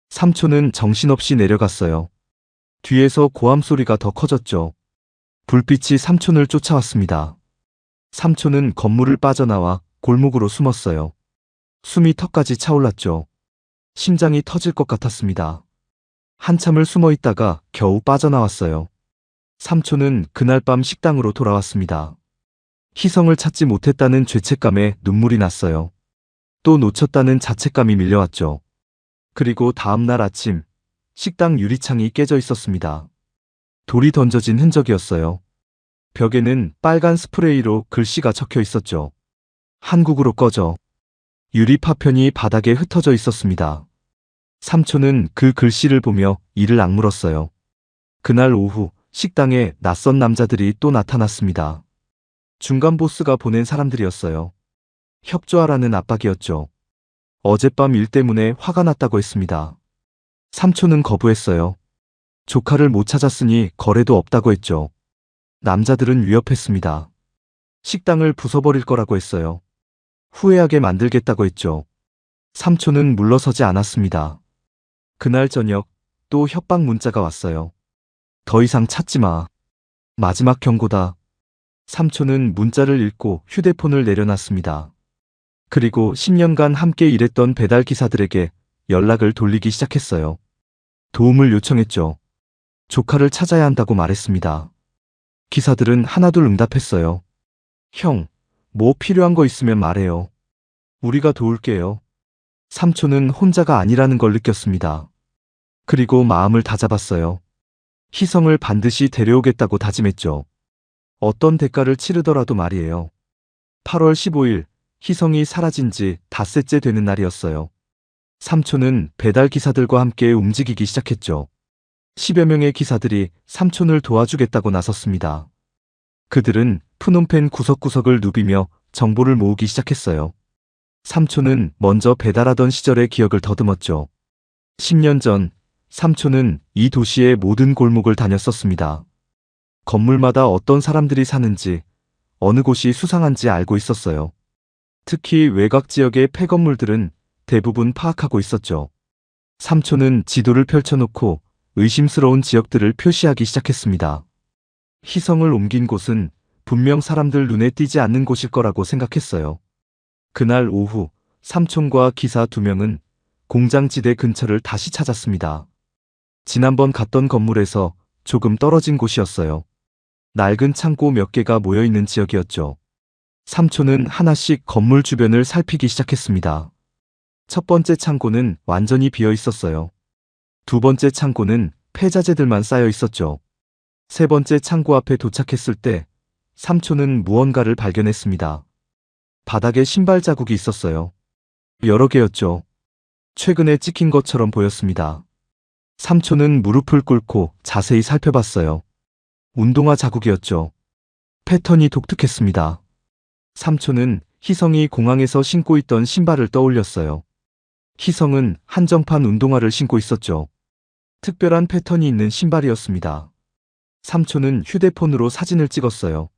삼촌은 정신없이 내려갔어요. 뒤에서 고함 소리가 더 커졌죠. 불빛이 삼촌을 쫓아왔습니다. 삼촌은 건물을 빠져나와 골목으로 숨었어요. 숨이 턱까지 차올랐죠. 심장이 터질 것 같았습니다. 한참을 숨어 있다가 겨우 빠져나왔어요. 삼촌은 그날 밤 식당으로 돌아왔습니다. 희성을 찾지 못했다는 죄책감에 눈물이 났어요. 또 놓쳤다는 자책감이 밀려왔죠. 그리고 다음 날 아침, 식당 유리창이 깨져 있었습니다. 돌이 던져진 흔적이었어요. 벽에는 빨간 스프레이로 글씨가 적혀 있었죠. 한국으로 꺼져. 유리 파편이 바닥에 흩어져 있었습니다. 삼촌은 그 글씨를 보며 이를 악물었어요. 그날 오후 식당에 낯선 남자들이 또 나타났습니다. 중간 보스가 보낸 사람들이었어요. 협조하라는 압박이었죠. 어젯밤 일 때문에 화가 났다고 했습니다. 삼촌은 거부했어요. 조카를 못 찾았으니 거래도 없다고 했죠. 남자들은 위협했습니다. 식당을 부숴버릴 거라고 했어요. 후회하게 만들겠다고 했죠. 삼촌은 물러서지 않았습니다. 그날 저녁, 또 협박 문자가 왔어요. 더 이상 찾지 마. 마지막 경고다. 삼촌은 문자를 읽고 휴대폰을 내려놨습니다. 그리고 10년간 함께 일했던 배달 기사들에게 연락을 돌리기 시작했어요. 도움을 요청했죠. 조카를 찾아야 한다고 말했습니다. 기사들은 하나둘 응답했어요. 형, 뭐 필요한 거 있으면 말해요. 우리가 도울게요. 삼촌은 혼자가 아니라는 걸 느꼈습니다. 그리고 마음을 다잡았어요. 희성을 반드시 데려오겠다고 다짐했죠. 어떤 대가를 치르더라도 말이에요. 8월 15일, 희성이 사라진 지 닷새째 되는 날이었어요. 삼촌은 배달 기사들과 함께 움직이기 시작했죠. 10여 명의 기사들이 삼촌을 도와주겠다고 나섰습니다. 그들은 프놈펜 구석구석을 누비며 정보를 모으기 시작했어요. 삼촌은 먼저 배달하던 시절의 기억을 더듬었죠. 10년 전, 삼촌은 이 도시의 모든 골목을 다녔었습니다. 건물마다 어떤 사람들이 사는지, 어느 곳이 수상한지 알고 있었어요. 특히 외곽 지역의 폐건물들은 대부분 파악하고 있었죠. 삼촌은 지도를 펼쳐놓고 의심스러운 지역들을 표시하기 시작했습니다. 희성을 옮긴 곳은 분명 사람들 눈에 띄지 않는 곳일 거라고 생각했어요. 그날 오후, 삼촌과 기사 2명은 공장지대 근처를 다시 찾았습니다. 지난번 갔던 건물에서 조금 떨어진 곳이었어요. 낡은 창고 몇 개가 모여있는 지역이었죠. 삼촌은 하나씩 건물 주변을 살피기 시작했습니다. 첫 번째 창고는 완전히 비어 있었어요. 두 번째 창고는 폐자재들만 쌓여 있었죠. 세 번째 창고 앞에 도착했을 때 삼촌은 무언가를 발견했습니다. 바닥에 신발 자국이 있었어요. 여러 개였죠. 최근에 찍힌 것처럼 보였습니다. 삼촌은 무릎을 꿇고 자세히 살펴봤어요. 운동화 자국이었죠. 패턴이 독특했습니다. 삼촌은 희성이 공항에서 신고 있던 신발을 떠올렸어요. 희성은 한정판 운동화를 신고 있었죠. 특별한 패턴이 있는 신발이었습니다. 삼촌은 휴대폰으로 사진을 찍었어요.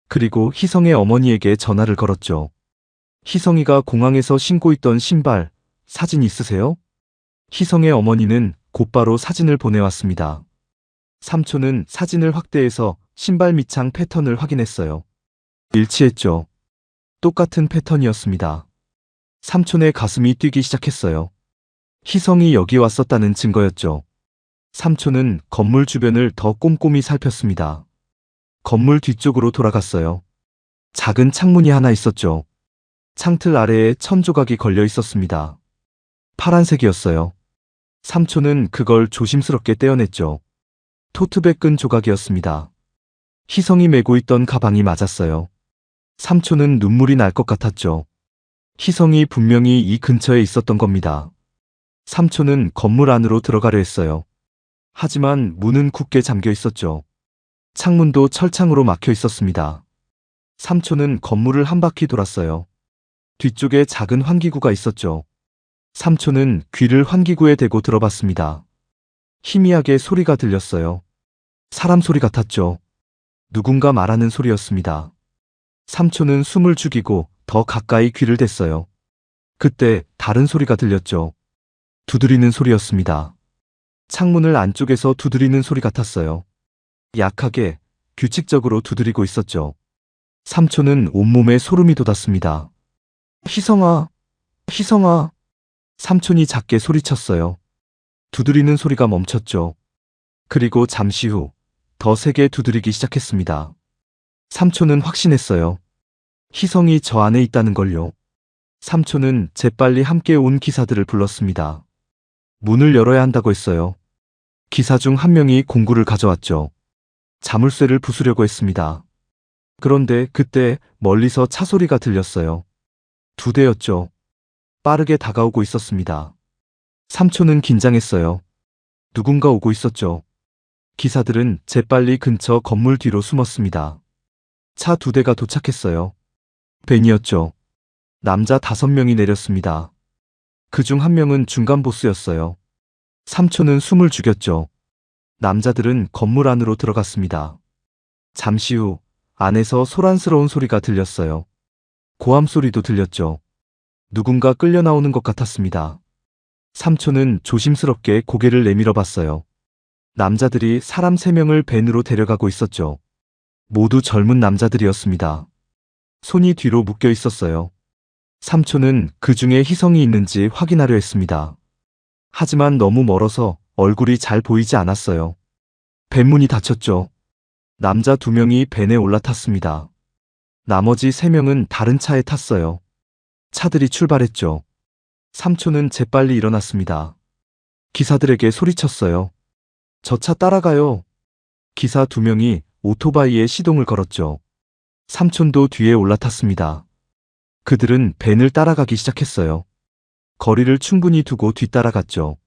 그리고 희성의 어머니에게 전화를 걸었죠. 희성이가 공항에서 신고 있던 신발, 사진 있으세요? 희성의 어머니는 곧바로 사진을 보내왔습니다. 삼촌은 사진을 확대해서 신발 밑창 패턴을 확인했어요. 일치했죠. 똑같은 패턴이었습니다. 삼촌의 가슴이 뛰기 시작했어요. 희성이 여기 왔었다는 증거였죠. 삼촌은 건물 주변을 더 꼼꼼히 살폈습니다. 건물 뒤쪽으로 돌아갔어요. 작은 창문이 하나 있었죠. 창틀 아래에 천조각이 걸려 있었습니다. 파란색이었어요. 삼촌은 그걸 조심스럽게 떼어냈죠. 토트백 끈 조각이었습니다. 희성이 메고 있던 가방이 맞았어요. 삼촌은 눈물이 날 것 같았죠. 희성이 분명히 이 근처에 있었던 겁니다. 삼촌은 건물 안으로 들어가려 했어요. 하지만 문은 굳게 잠겨 있었죠. 창문도 철창으로 막혀 있었습니다. 삼촌은 건물을 한 바퀴 돌았어요. 뒤쪽에 작은 환기구가 있었죠. 삼촌은 귀를 환기구에 대고 들어봤습니다. 희미하게 소리가 들렸어요. 사람 소리 같았죠. 누군가 말하는 소리였습니다. 삼촌은 숨을 죽이고 더 가까이 귀를 댔어요. 그때 다른 소리가 들렸죠. 두드리는 소리였습니다. 창문을 안쪽에서 두드리는 소리 같았어요. 약하게, 규칙적으로 두드리고 있었죠. 삼촌은 온몸에 소름이 돋았습니다. 희성아, 희성아. 삼촌이 작게 소리쳤어요. 두드리는 소리가 멈췄죠. 그리고 잠시 후 더 세게 두드리기 시작했습니다. 삼촌은 확신했어요. 희성이 저 안에 있다는 걸요. 삼촌은 재빨리 함께 온 기사들을 불렀습니다. 문을 열어야 한다고 했어요. 기사 중 한 명이 공구를 가져왔죠. 자물쇠를 부수려고 했습니다. 그런데 그때 멀리서 차 소리가 들렸어요. 2대였죠. 빠르게 다가오고 있었습니다. 삼촌은 긴장했어요. 누군가 오고 있었죠. 기사들은 재빨리 근처 건물 뒤로 숨었습니다. 차 2대가 도착했어요. 벤이었죠. 남자 5명이 내렸습니다. 그중 한 명은 중간 보스였어요. 삼촌은 숨을 죽였죠. 남자들은 건물 안으로 들어갔습니다. 잠시 후 안에서 소란스러운 소리가 들렸어요. 고함 소리도 들렸죠. 누군가 끌려 나오는 것 같았습니다. 삼촌은 조심스럽게 고개를 내밀어 봤어요. 남자들이 사람 3명을 밴으로 데려가고 있었죠. 모두 젊은 남자들이었습니다. 손이 뒤로 묶여 있었어요. 삼촌은 그 중에 희성이 있는지 확인하려 했습니다. 하지만 너무 멀어서 얼굴이 잘 보이지 않았어요. 밴문이 닫혔죠. 남자 2명이 밴에 올라탔습니다. 나머지 3명은 다른 차에 탔어요. 차들이 출발했죠. 삼촌은 재빨리 일어났습니다. 기사들에게 소리쳤어요. 저 차 따라가요. 기사 2명이 오토바이에 시동을 걸었죠. 삼촌도 뒤에 올라탔습니다. 그들은 밴을 따라가기 시작했어요. 거리를 충분히 두고 뒤따라갔죠.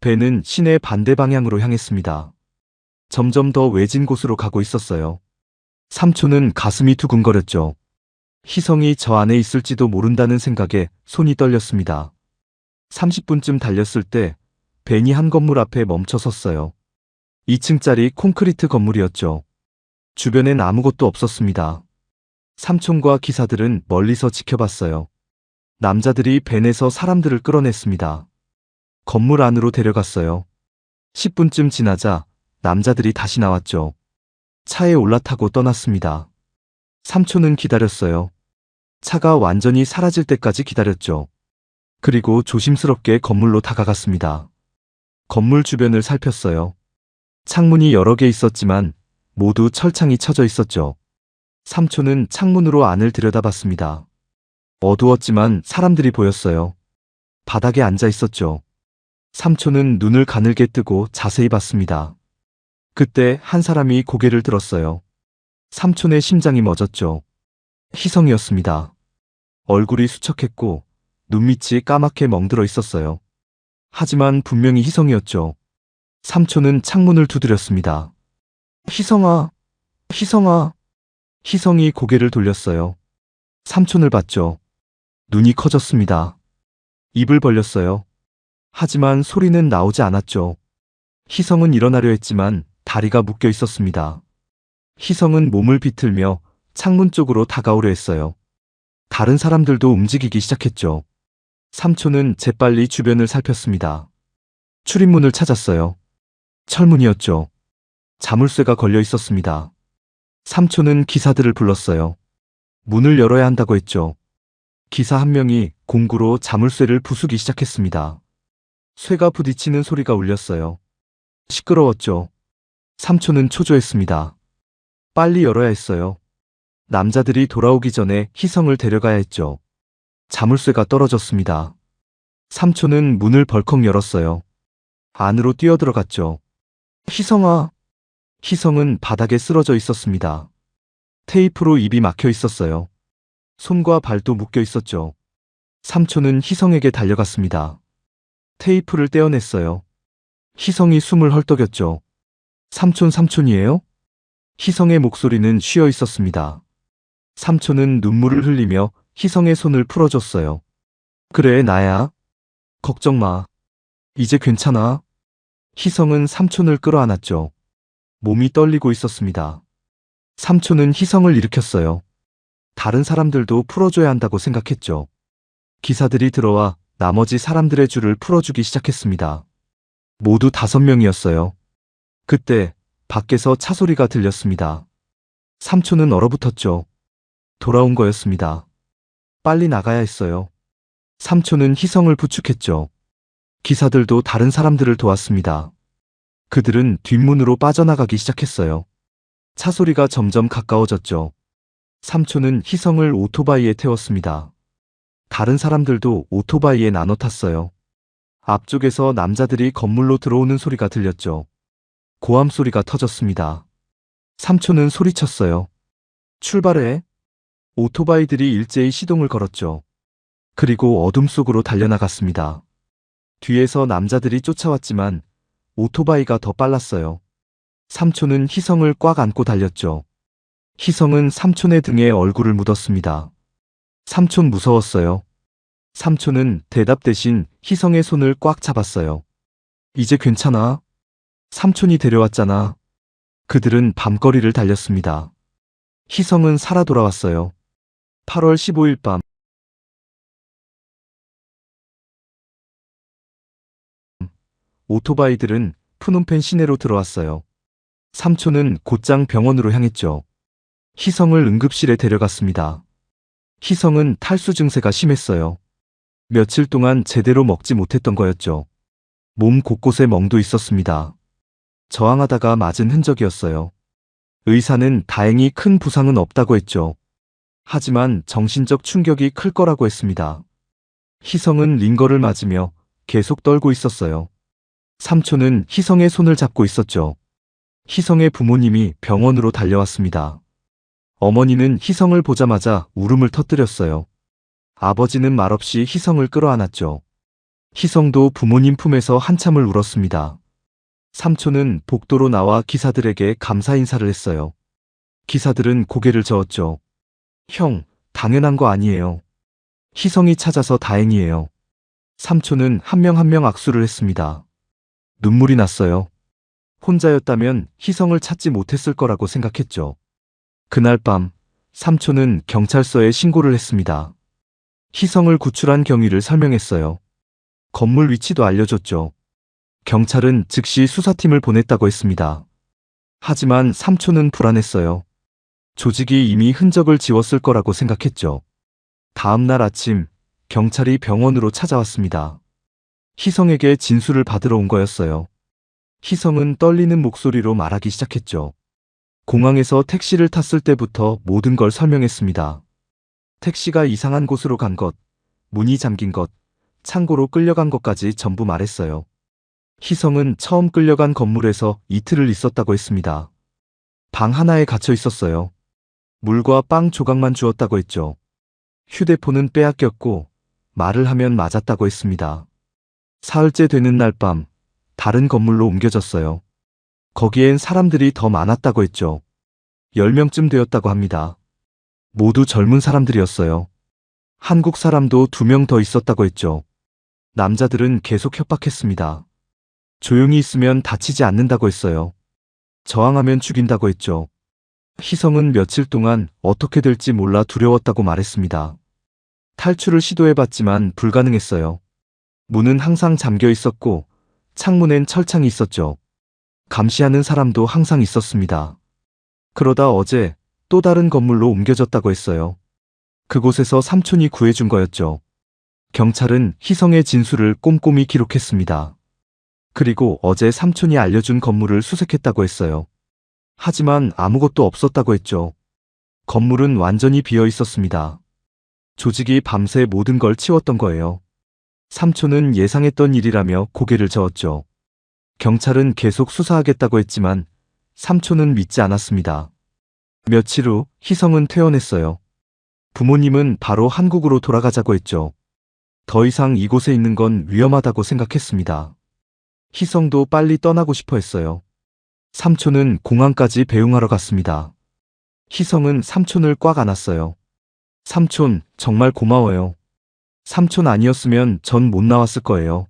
밴은 시내 반대 방향으로 향했습니다. 점점 더 외진 곳으로 가고 있었어요. 삼촌은 가슴이 두근거렸죠. 희성이 저 안에 있을지도 모른다는 생각에 손이 떨렸습니다. 30분쯤 달렸을 때 밴이 한 건물 앞에 멈춰 섰어요. 2층짜리 콘크리트 건물이었죠. 주변엔 아무것도 없었습니다. 삼촌과 기사들은 멀리서 지켜봤어요. 남자들이 밴에서 사람들을 끌어냈습니다. 건물 안으로 데려갔어요. 10분쯤 지나자 남자들이 다시 나왔죠. 차에 올라타고 떠났습니다. 삼촌은 기다렸어요. 차가 완전히 사라질 때까지 기다렸죠. 그리고 조심스럽게 건물로 다가갔습니다. 건물 주변을 살폈어요. 창문이 여러 개 있었지만 모두 철창이 쳐져 있었죠. 삼촌은 창문으로 안을 들여다봤습니다. 어두웠지만 사람들이 보였어요. 바닥에 앉아 있었죠. 삼촌은 눈을 가늘게 뜨고 자세히 봤습니다. 그때 한 사람이 고개를 들었어요. 삼촌의 심장이 멎었죠. 희성이었습니다. 얼굴이 수척했고 눈밑이 까맣게 멍들어 있었어요. 하지만 분명히 희성이었죠. 삼촌은 창문을 두드렸습니다. 희성아, 희성아. 희성이 고개를 돌렸어요. 삼촌을 봤죠. 눈이 커졌습니다. 입을 벌렸어요. 하지만 소리는 나오지 않았죠. 희성은 일어나려 했지만 다리가 묶여 있었습니다. 희성은 몸을 비틀며 창문 쪽으로 다가오려 했어요. 다른 사람들도 움직이기 시작했죠. 삼촌은 재빨리 주변을 살폈습니다. 출입문을 찾았어요. 철문이었죠. 자물쇠가 걸려 있었습니다. 삼촌은 기사들을 불렀어요. 문을 열어야 한다고 했죠. 기사 한 명이 공구로 자물쇠를 부수기 시작했습니다. 쇠가 부딪히는 소리가 울렸어요. 시끄러웠죠. 삼촌은 초조했습니다. 빨리 열어야 했어요. 남자들이 돌아오기 전에 희성을 데려가야 했죠. 자물쇠가 떨어졌습니다. 삼촌은 문을 벌컥 열었어요. 안으로 뛰어들어갔죠. 희성아. 희성은 바닥에 쓰러져 있었습니다. 테이프로 입이 막혀 있었어요. 손과 발도 묶여 있었죠. 삼촌은 희성에게 달려갔습니다. 테이프를 떼어냈어요. 희성이 숨을 헐떡였죠. 삼촌이에요? 희성의 목소리는 쉬어 있었습니다. 삼촌은 눈물을 흘리며 희성의 손을 풀어줬어요. 그래, 나야. 걱정 마. 이제 괜찮아. 희성은 삼촌을 끌어안았죠. 몸이 떨리고 있었습니다. 삼촌은 희성을 일으켰어요. 다른 사람들도 풀어줘야 한다고 생각했죠. 기사들이 들어와 나머지 사람들의 줄을 풀어주기 시작했습니다. 모두 5명이었어요. 그때 밖에서 차 소리가 들렸습니다. 삼촌은 얼어붙었죠. 돌아온 거였습니다. 빨리 나가야 했어요. 삼촌은 희성을 부축했죠. 기사들도 다른 사람들을 도왔습니다. 그들은 뒷문으로 빠져나가기 시작했어요. 차 소리가 점점 가까워졌죠. 삼촌은 희성을 오토바이에 태웠습니다. 다른 사람들도 오토바이에 나눠 탔어요. 앞쪽에서 남자들이 건물로 들어오는 소리가 들렸죠. 고함 소리가 터졌습니다. 삼촌은 소리쳤어요. 출발해. 오토바이들이 일제히 시동을 걸었죠. 그리고 어둠 속으로 달려나갔습니다. 뒤에서 남자들이 쫓아왔지만 오토바이가 더 빨랐어요. 삼촌은 희성을 꽉 안고 달렸죠. 희성은 삼촌의 등에 얼굴을 묻었습니다. 삼촌 무서웠어요. 삼촌은 대답 대신 희성의 손을 꽉 잡았어요. 이제 괜찮아. 삼촌이 데려왔잖아. 그들은 밤거리를 달렸습니다. 희성은 살아 돌아왔어요. 8월 15일 밤 오토바이들은 푸놈펜 시내로 들어왔어요. 삼촌은 곧장 병원으로 향했죠. 희성을 응급실에 데려갔습니다. 희성은 탈수 증세가 심했어요. 며칠 동안 제대로 먹지 못했던 거였죠. 몸 곳곳에 멍도 있었습니다. 저항하다가 맞은 흔적이었어요. 의사는 다행히 큰 부상은 없다고 했죠. 하지만 정신적 충격이 클 거라고 했습니다. 희성은 링거를 맞으며 계속 떨고 있었어요. 삼촌은 희성의 손을 잡고 있었죠. 희성의 부모님이 병원으로 달려왔습니다. 어머니는 희성을 보자마자 울음을 터뜨렸어요. 아버지는 말없이 희성을 끌어안았죠. 희성도 부모님 품에서 한참을 울었습니다. 삼촌은 복도로 나와 기사들에게 감사 인사를 했어요. 기사들은 고개를 저었죠. 형, 당연한 거 아니에요. 희성이 찾아서 다행이에요. 삼촌은 한 명 한 명 악수를 했습니다. 눈물이 났어요. 혼자였다면 희성을 찾지 못했을 거라고 생각했죠. 그날 밤, 삼촌은 경찰서에 신고를 했습니다. 희성을 구출한 경위를 설명했어요. 건물 위치도 알려줬죠. 경찰은 즉시 수사팀을 보냈다고 했습니다. 하지만 삼촌은 불안했어요. 조직이 이미 흔적을 지웠을 거라고 생각했죠. 다음 날 아침, 경찰이 병원으로 찾아왔습니다. 희성에게 진술을 받으러 온 거였어요. 희성은 떨리는 목소리로 말하기 시작했죠. 공항에서 택시를 탔을 때부터 모든 걸 설명했습니다. 택시가 이상한 곳으로 간 것, 문이 잠긴 것, 창고로 끌려간 것까지 전부 말했어요. 희성은 처음 끌려간 건물에서 이틀을 있었다고 했습니다. 방 하나에 갇혀 있었어요. 물과 빵 조각만 주었다고 했죠. 휴대폰은 빼앗겼고 말을 하면 맞았다고 했습니다. 사흘째 되는 날 밤, 다른 건물로 옮겨졌어요. 거기엔 사람들이 더 많았다고 했죠. 10명쯤 되었다고 합니다. 모두 젊은 사람들이었어요. 한국 사람도 2명 더 있었다고 했죠. 남자들은 계속 협박했습니다. 조용히 있으면 다치지 않는다고 했어요. 저항하면 죽인다고 했죠. 희성은 며칠 동안 어떻게 될지 몰라 두려웠다고 말했습니다. 탈출을 시도해봤지만 불가능했어요. 문은 항상 잠겨 있었고 창문엔 철창이 있었죠. 감시하는 사람도 항상 있었습니다. 그러다 어제 또 다른 건물로 옮겨졌다고 했어요. 그곳에서 삼촌이 구해준 거였죠. 경찰은 희성의 진술을 꼼꼼히 기록했습니다. 그리고 어제 삼촌이 알려준 건물을 수색했다고 했어요. 하지만 아무것도 없었다고 했죠. 건물은 완전히 비어 있었습니다. 조직이 밤새 모든 걸 치웠던 거예요. 삼촌은 예상했던 일이라며 고개를 저었죠. 경찰은 계속 수사하겠다고 했지만 삼촌은 믿지 않았습니다. 며칠 후 희성은 퇴원했어요. 부모님은 바로 한국으로 돌아가자고 했죠. 더 이상 이곳에 있는 건 위험하다고 생각했습니다. 희성도 빨리 떠나고 싶어 했어요. 삼촌은 공항까지 배웅하러 갔습니다. 희성은 삼촌을 꽉 안았어요. 삼촌, 정말 고마워요. 삼촌 아니었으면 전 못 나왔을 거예요.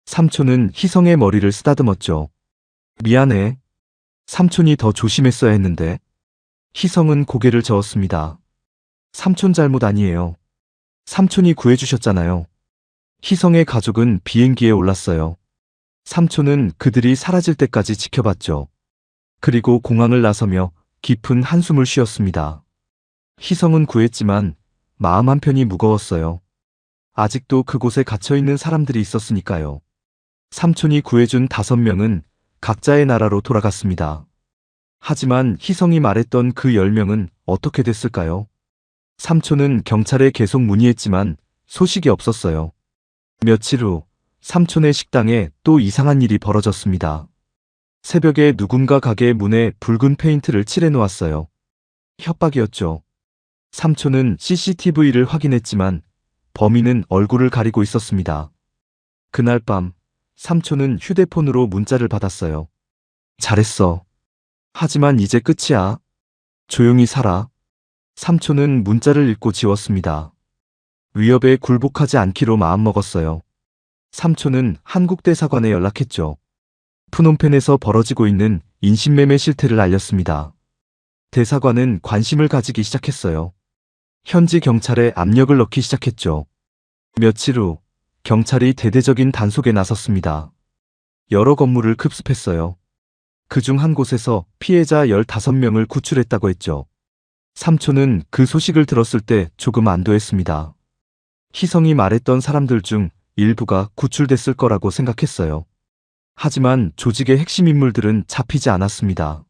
삼촌은 희성의 머리를 쓰다듬었죠. 미안해. 삼촌이 더 조심했어야 했는데. 희성은 고개를 저었습니다. 삼촌 잘못 아니에요. 삼촌이 구해주셨잖아요. 희성의 가족은 비행기에 올랐어요. 삼촌은 그들이 사라질 때까지 지켜봤죠. 그리고 공항을 나서며 깊은 한숨을 쉬었습니다. 희성은 구했지만 마음 한편이 무거웠어요. 아직도 그곳에 갇혀있는 사람들이 있었으니까요. 삼촌이 구해준 5명은 각자의 나라로 돌아갔습니다. 하지만 희성이 말했던 그 10명은 어떻게 됐을까요? 삼촌은 경찰에 계속 문의했지만 소식이 없었어요. 며칠 후 삼촌의 식당에 또 이상한 일이 벌어졌습니다. 새벽에 누군가 가게 문에 붉은 페인트를 칠해 놓았어요. 협박이었죠. 삼촌은 CCTV를 확인했지만 범인은 얼굴을 가리고 있었습니다. 그날 밤 삼촌은 휴대폰으로 문자를 받았어요. 잘했어. 하지만 이제 끝이야. 조용히 살아. 삼촌은 문자를 읽고 지웠습니다. 위협에 굴복하지 않기로 마음먹었어요. 삼촌은 한국 대사관에 연락했죠. 푸놈펜에서 벌어지고 있는 인신매매 실태를 알렸습니다. 대사관은 관심을 가지기 시작했어요. 현지 경찰에 압력을 넣기 시작했죠. 며칠 후 경찰이 대대적인 단속에 나섰습니다. 여러 건물을 급습했어요. 그중 한 곳에서 피해자 15명을 구출했다고 했죠. 삼촌은 그 소식을 들었을 때 조금 안도했습니다. 희성이 말했던 사람들 중 일부가 구출됐을 거라고 생각했어요. 하지만 조직의 핵심 인물들은 잡히지 않았습니다.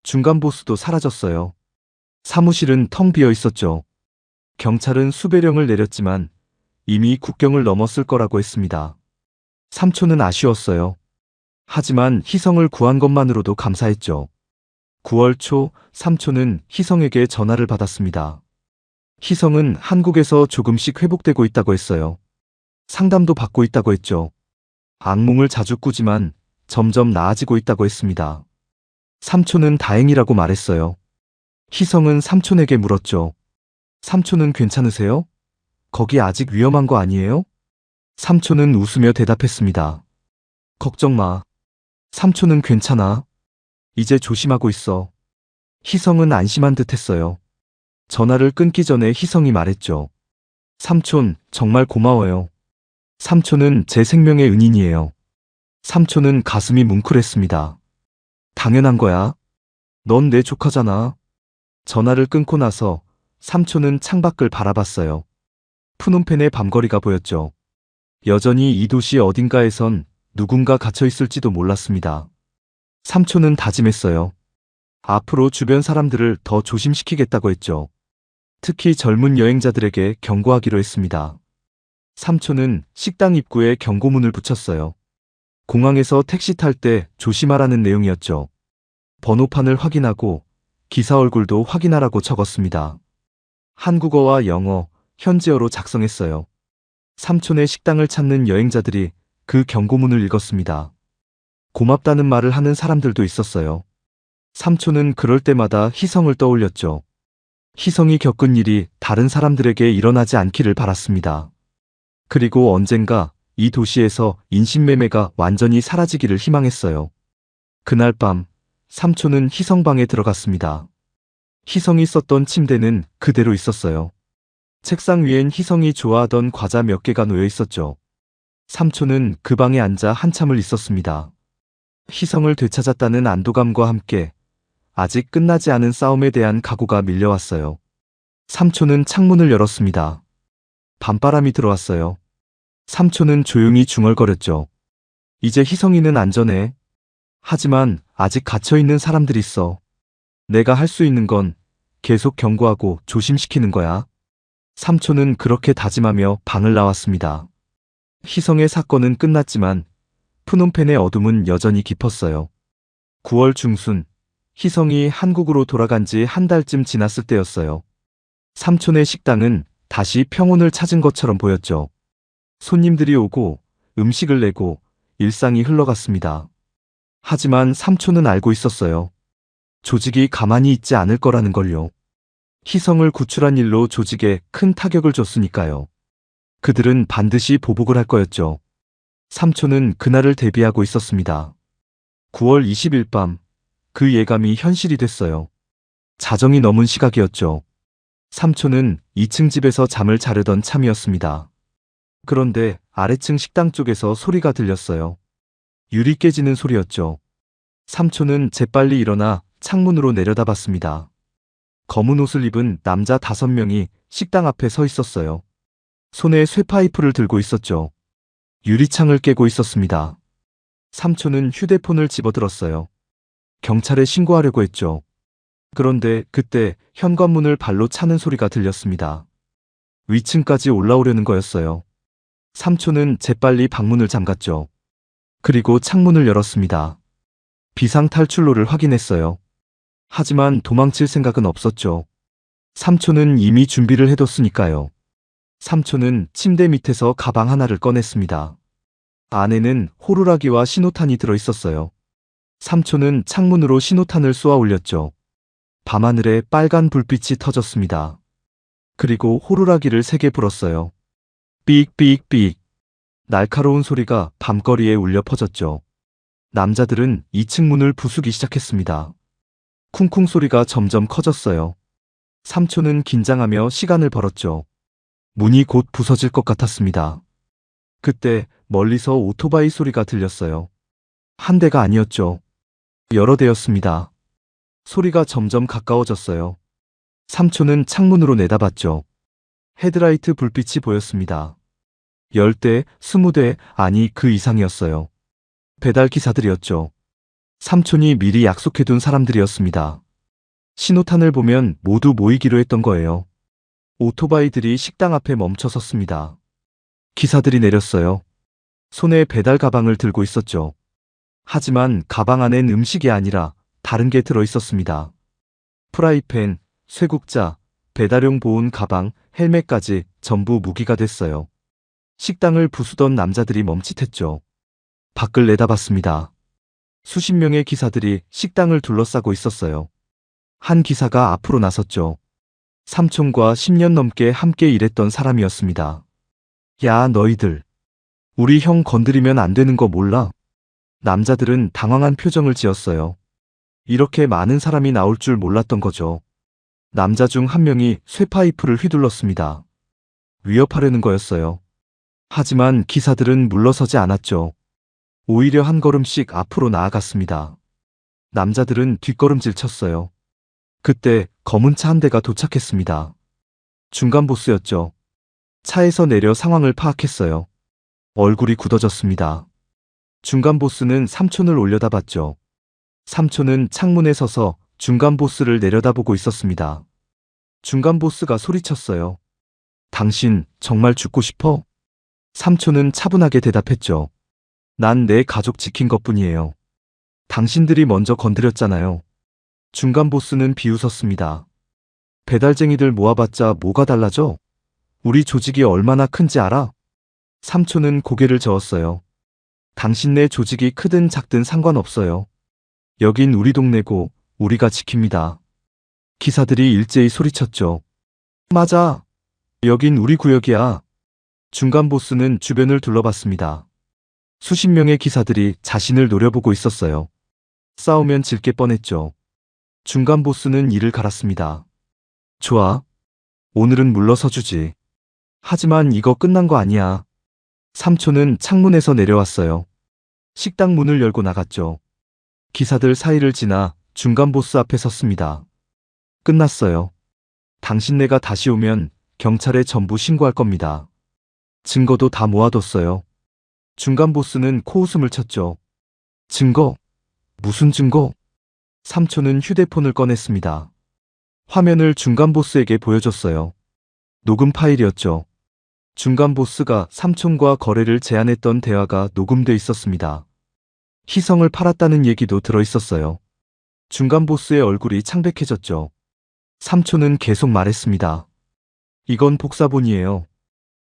중간 보스도 사라졌어요. 사무실은 텅 비어 있었죠. 경찰은 수배령을 내렸지만 이미 국경을 넘었을 거라고 했습니다. 삼촌은 아쉬웠어요. 하지만 희성을 구한 것만으로도 감사했죠. 9월 초 삼촌은 희성에게 전화를 받았습니다. 희성은 한국에서 조금씩 회복되고 있다고 했어요. 상담도 받고 있다고 했죠. 악몽을 자주 꾸지만 점점 나아지고 있다고 했습니다. 삼촌은 다행이라고 말했어요. 희성은 삼촌에게 물었죠. 삼촌은 괜찮으세요? 거기 아직 위험한 거 아니에요? 삼촌은 웃으며 대답했습니다. 걱정 마. 삼촌은 괜찮아. 이제 조심하고 있어. 희성은 안심한 듯 했어요. 전화를 끊기 전에 희성이 말했죠. 삼촌, 정말 고마워요. 삼촌은 제 생명의 은인이에요. 삼촌은 가슴이 뭉클했습니다. 당연한 거야. 넌 내 조카잖아. 전화를 끊고 나서 삼촌은 창밖을 바라봤어요. 푸놈펜의 밤거리가 보였죠. 여전히 이 도시 어딘가에선 누군가 갇혀 있을지도 몰랐습니다. 삼촌은 다짐했어요. 앞으로 주변 사람들을 더 조심시키겠다고 했죠. 특히 젊은 여행자들에게 경고하기로 했습니다. 삼촌은 식당 입구에 경고문을 붙였어요. 공항에서 택시 탈 때 조심하라는 내용이었죠. 번호판을 확인하고 기사 얼굴도 확인하라고 적었습니다. 한국어와 영어, 현지어로 작성했어요. 삼촌의 식당을 찾는 여행자들이 그 경고문을 읽었습니다. 고맙다는 말을 하는 사람들도 있었어요. 삼촌은 그럴 때마다 희성을 떠올렸죠. 희성이 겪은 일이 다른 사람들에게 일어나지 않기를 바랐습니다. 그리고 언젠가 이 도시에서 인신매매가 완전히 사라지기를 희망했어요. 그날 밤, 삼촌은 희성방에 들어갔습니다. 희성이 썼던 침대는 그대로 있었어요. 책상 위엔 희성이 좋아하던 과자 몇 개가 놓여 있었죠. 삼촌은 그 방에 앉아 한참을 있었습니다. 희성을 되찾았다는 안도감과 함께 아직 끝나지 않은 싸움에 대한 각오가 밀려왔어요. 삼촌은 창문을 열었습니다. 밤바람이 들어왔어요. 삼촌은 조용히 중얼거렸죠. 이제 희성이는 안전해. 하지만 아직 갇혀있는 사람들이 있어. 내가 할 수 있는 건 계속 경고하고 조심시키는 거야. 삼촌은 그렇게 다짐하며 방을 나왔습니다. 희성의 사건은 끝났지만 푸놈펜의 어둠은 여전히 깊었어요. 9월 중순, 희성이 한국으로 돌아간 지 한 달쯤 지났을 때였어요. 삼촌의 식당은 다시 평온을 찾은 것처럼 보였죠. 손님들이 오고 음식을 내고 일상이 흘러갔습니다. 하지만 삼촌은 알고 있었어요. 조직이 가만히 있지 않을 거라는 걸요. 희성을 구출한 일로 조직에 큰 타격을 줬으니까요. 그들은 반드시 보복을 할 거였죠. 삼촌은 그날을 대비하고 있었습니다. 9월 20일 밤, 그 예감이 현실이 됐어요. 자정이 넘은 시각이었죠. 삼촌은 2층 집에서 잠을 자려던 참이었습니다. 그런데 아래층 식당 쪽에서 소리가 들렸어요. 유리 깨지는 소리였죠. 삼촌은 재빨리 일어나 창문으로 내려다봤습니다. 검은 옷을 입은 남자 5명이 식당 앞에 서 있었어요. 손에 쇠파이프를 들고 있었죠. 유리창을 깨고 있었습니다. 삼촌은 휴대폰을 집어들었어요. 경찰에 신고하려고 했죠. 그런데 그때 현관문을 발로 차는 소리가 들렸습니다. 위층까지 올라오려는 거였어요. 삼촌은 재빨리 방문을 잠갔죠. 그리고 창문을 열었습니다. 비상탈출로를 확인했어요. 하지만 도망칠 생각은 없었죠. 삼촌은 이미 준비를 해뒀으니까요. 삼촌은 침대 밑에서 가방 하나를 꺼냈습니다. 안에는 호루라기와 신호탄이 들어있었어요. 삼촌은 창문으로 신호탄을 쏘아 올렸죠. 밤하늘에 빨간 불빛이 터졌습니다. 그리고 호루라기를 3개 불었어요. 삑삑삑. 날카로운 소리가 밤거리에 울려 퍼졌죠. 남자들은 2층 문을 부수기 시작했습니다. 쿵쿵 소리가 점점 커졌어요. 삼촌은 긴장하며 시간을 벌었죠. 문이 곧 부서질 것 같았습니다. 그때 멀리서 오토바이 소리가 들렸어요. 한 대가 아니었죠. 여러 대였습니다. 소리가 점점 가까워졌어요. 삼촌은 창문으로 내다봤죠. 헤드라이트 불빛이 보였습니다. 10대, 20대, 아니 그 이상이었어요. 배달 기사들이었죠. 삼촌이 미리 약속해둔 사람들이었습니다. 신호탄을 보면 모두 모이기로 했던 거예요. 오토바이들이 식당 앞에 멈춰 섰습니다. 기사들이 내렸어요. 손에 배달 가방을 들고 있었죠. 하지만 가방 안엔 음식이 아니라 다른 게 들어 있었습니다. 프라이팬, 쇠국자, 배달용 보온 가방, 헬멧까지 전부 무기가 됐어요. 식당을 부수던 남자들이 멈칫했죠. 밖을 내다봤습니다. 수십 명의 기사들이 식당을 둘러싸고 있었어요. 한 기사가 앞으로 나섰죠. 삼촌과 10년 넘게 함께 일했던 사람이었습니다. 야, 너희들. 우리 형 건드리면 안 되는 거 몰라? 남자들은 당황한 표정을 지었어요. 이렇게 많은 사람이 나올 줄 몰랐던 거죠. 남자 중 한 명이 쇠파이프를 휘둘렀습니다. 위협하려는 거였어요. 하지만 기사들은 물러서지 않았죠. 오히려 한 걸음씩 앞으로 나아갔습니다. 남자들은 뒷걸음질 쳤어요. 그때 검은 차 한 대가 도착했습니다. 중간 보스였죠. 차에서 내려 상황을 파악했어요. 얼굴이 굳어졌습니다. 중간 보스는 삼촌을 올려다봤죠. 삼촌은 창문에 서서 중간 보스를 내려다보고 있었습니다. 중간 보스가 소리쳤어요. 당신 정말 죽고 싶어? 삼촌은 차분하게 대답했죠. 난 내 가족 지킨 것뿐이에요. 당신들이 먼저 건드렸잖아요. 중간 보스는 비웃었습니다. 배달쟁이들 모아봤자 뭐가 달라져? 우리 조직이 얼마나 큰지 알아? 삼촌은 고개를 저었어요. 당신네 조직이 크든 작든 상관없어요. 여긴 우리 동네고 우리가 지킵니다. 기사들이 일제히 소리쳤죠. 맞아. 여긴 우리 구역이야. 중간 보스는 주변을 둘러봤습니다. 수십 명의 기사들이 자신을 노려보고 있었어요. 싸우면 질 게 뻔했죠. 중간 보스는 이를 갈았습니다. 좋아. 오늘은 물러서 주지. 하지만 이거 끝난 거 아니야. 삼촌은 창문에서 내려왔어요. 식당 문을 열고 나갔죠. 기사들 사이를 지나 중간 보스 앞에 섰습니다. 끝났어요. 당신네가 다시 오면 경찰에 전부 신고할 겁니다. 증거도 다 모아뒀어요. 중간 보스는 코웃음을 쳤죠. 증거? 무슨 증거? 삼촌은 휴대폰을 꺼냈습니다. 화면을 중간 보스에게 보여줬어요. 녹음 파일이었죠. 중간 보스가 삼촌과 거래를 제안했던 대화가 녹음돼 있었습니다. 희성을 팔았다는 얘기도 들어 있었어요. 중간 보스의 얼굴이 창백해졌죠. 삼촌은 계속 말했습니다. 이건 복사본이에요.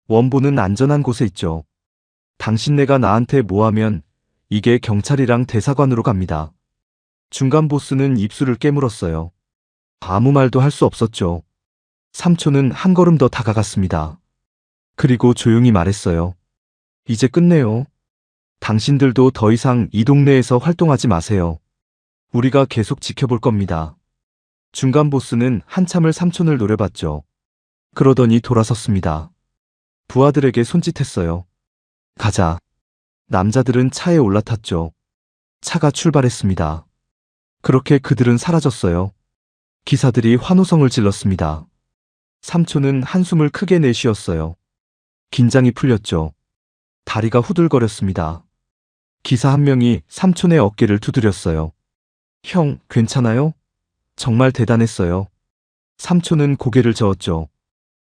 원본은 안전한 곳에 있죠. 당신네가 나한테 뭐 하면 이게 경찰이랑 대사관으로 갑니다. 중간 보스는 입술을 깨물었어요. 아무 말도 할 수 없었죠. 삼촌은 한 걸음 더 다가갔습니다. 그리고 조용히 말했어요. 이제 끝내요. 당신들도 더 이상 이 동네에서 활동하지 마세요. 우리가 계속 지켜볼 겁니다. 중간 보스는 한참을 삼촌을 노려봤죠. 그러더니 돌아섰습니다. 부하들에게 손짓했어요. 가자. 남자들은 차에 올라탔죠. 차가 출발했습니다. 그렇게 그들은 사라졌어요. 기사들이 환호성을 질렀습니다. 삼촌은 한숨을 크게 내쉬었어요. 긴장이 풀렸죠. 다리가 후들거렸습니다. 기사 한 명이 삼촌의 어깨를 두드렸어요. 형, 괜찮아요? 정말 대단했어요. 삼촌은 고개를 저었죠.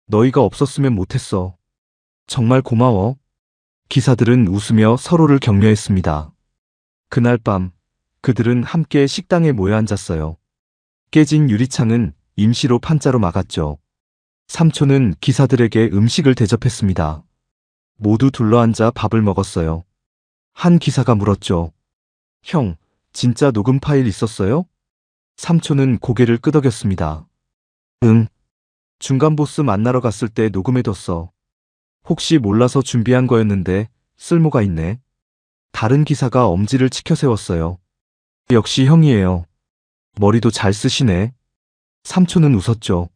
너희가 없었으면 못했어. 정말 고마워. 기사들은 웃으며 서로를 격려했습니다. 그날 밤, 그들은 함께 식당에 모여 앉았어요. 깨진 유리창은 임시로 판자로 막았죠. 삼촌은 기사들에게 음식을 대접했습니다. 모두 둘러앉아 밥을 먹었어요. 한 기사가 물었죠. 형, 진짜 녹음 파일 있었어요? 삼촌은 고개를 끄덕였습니다. 응. 중간 보스 만나러 갔을 때 녹음해뒀어. 혹시 몰라서 준비한 거였는데 쓸모가 있네. 다른 기사가 엄지를 치켜 세웠어요. 역시 형이에요. 머리도 잘 쓰시네. 삼촌은 웃었죠.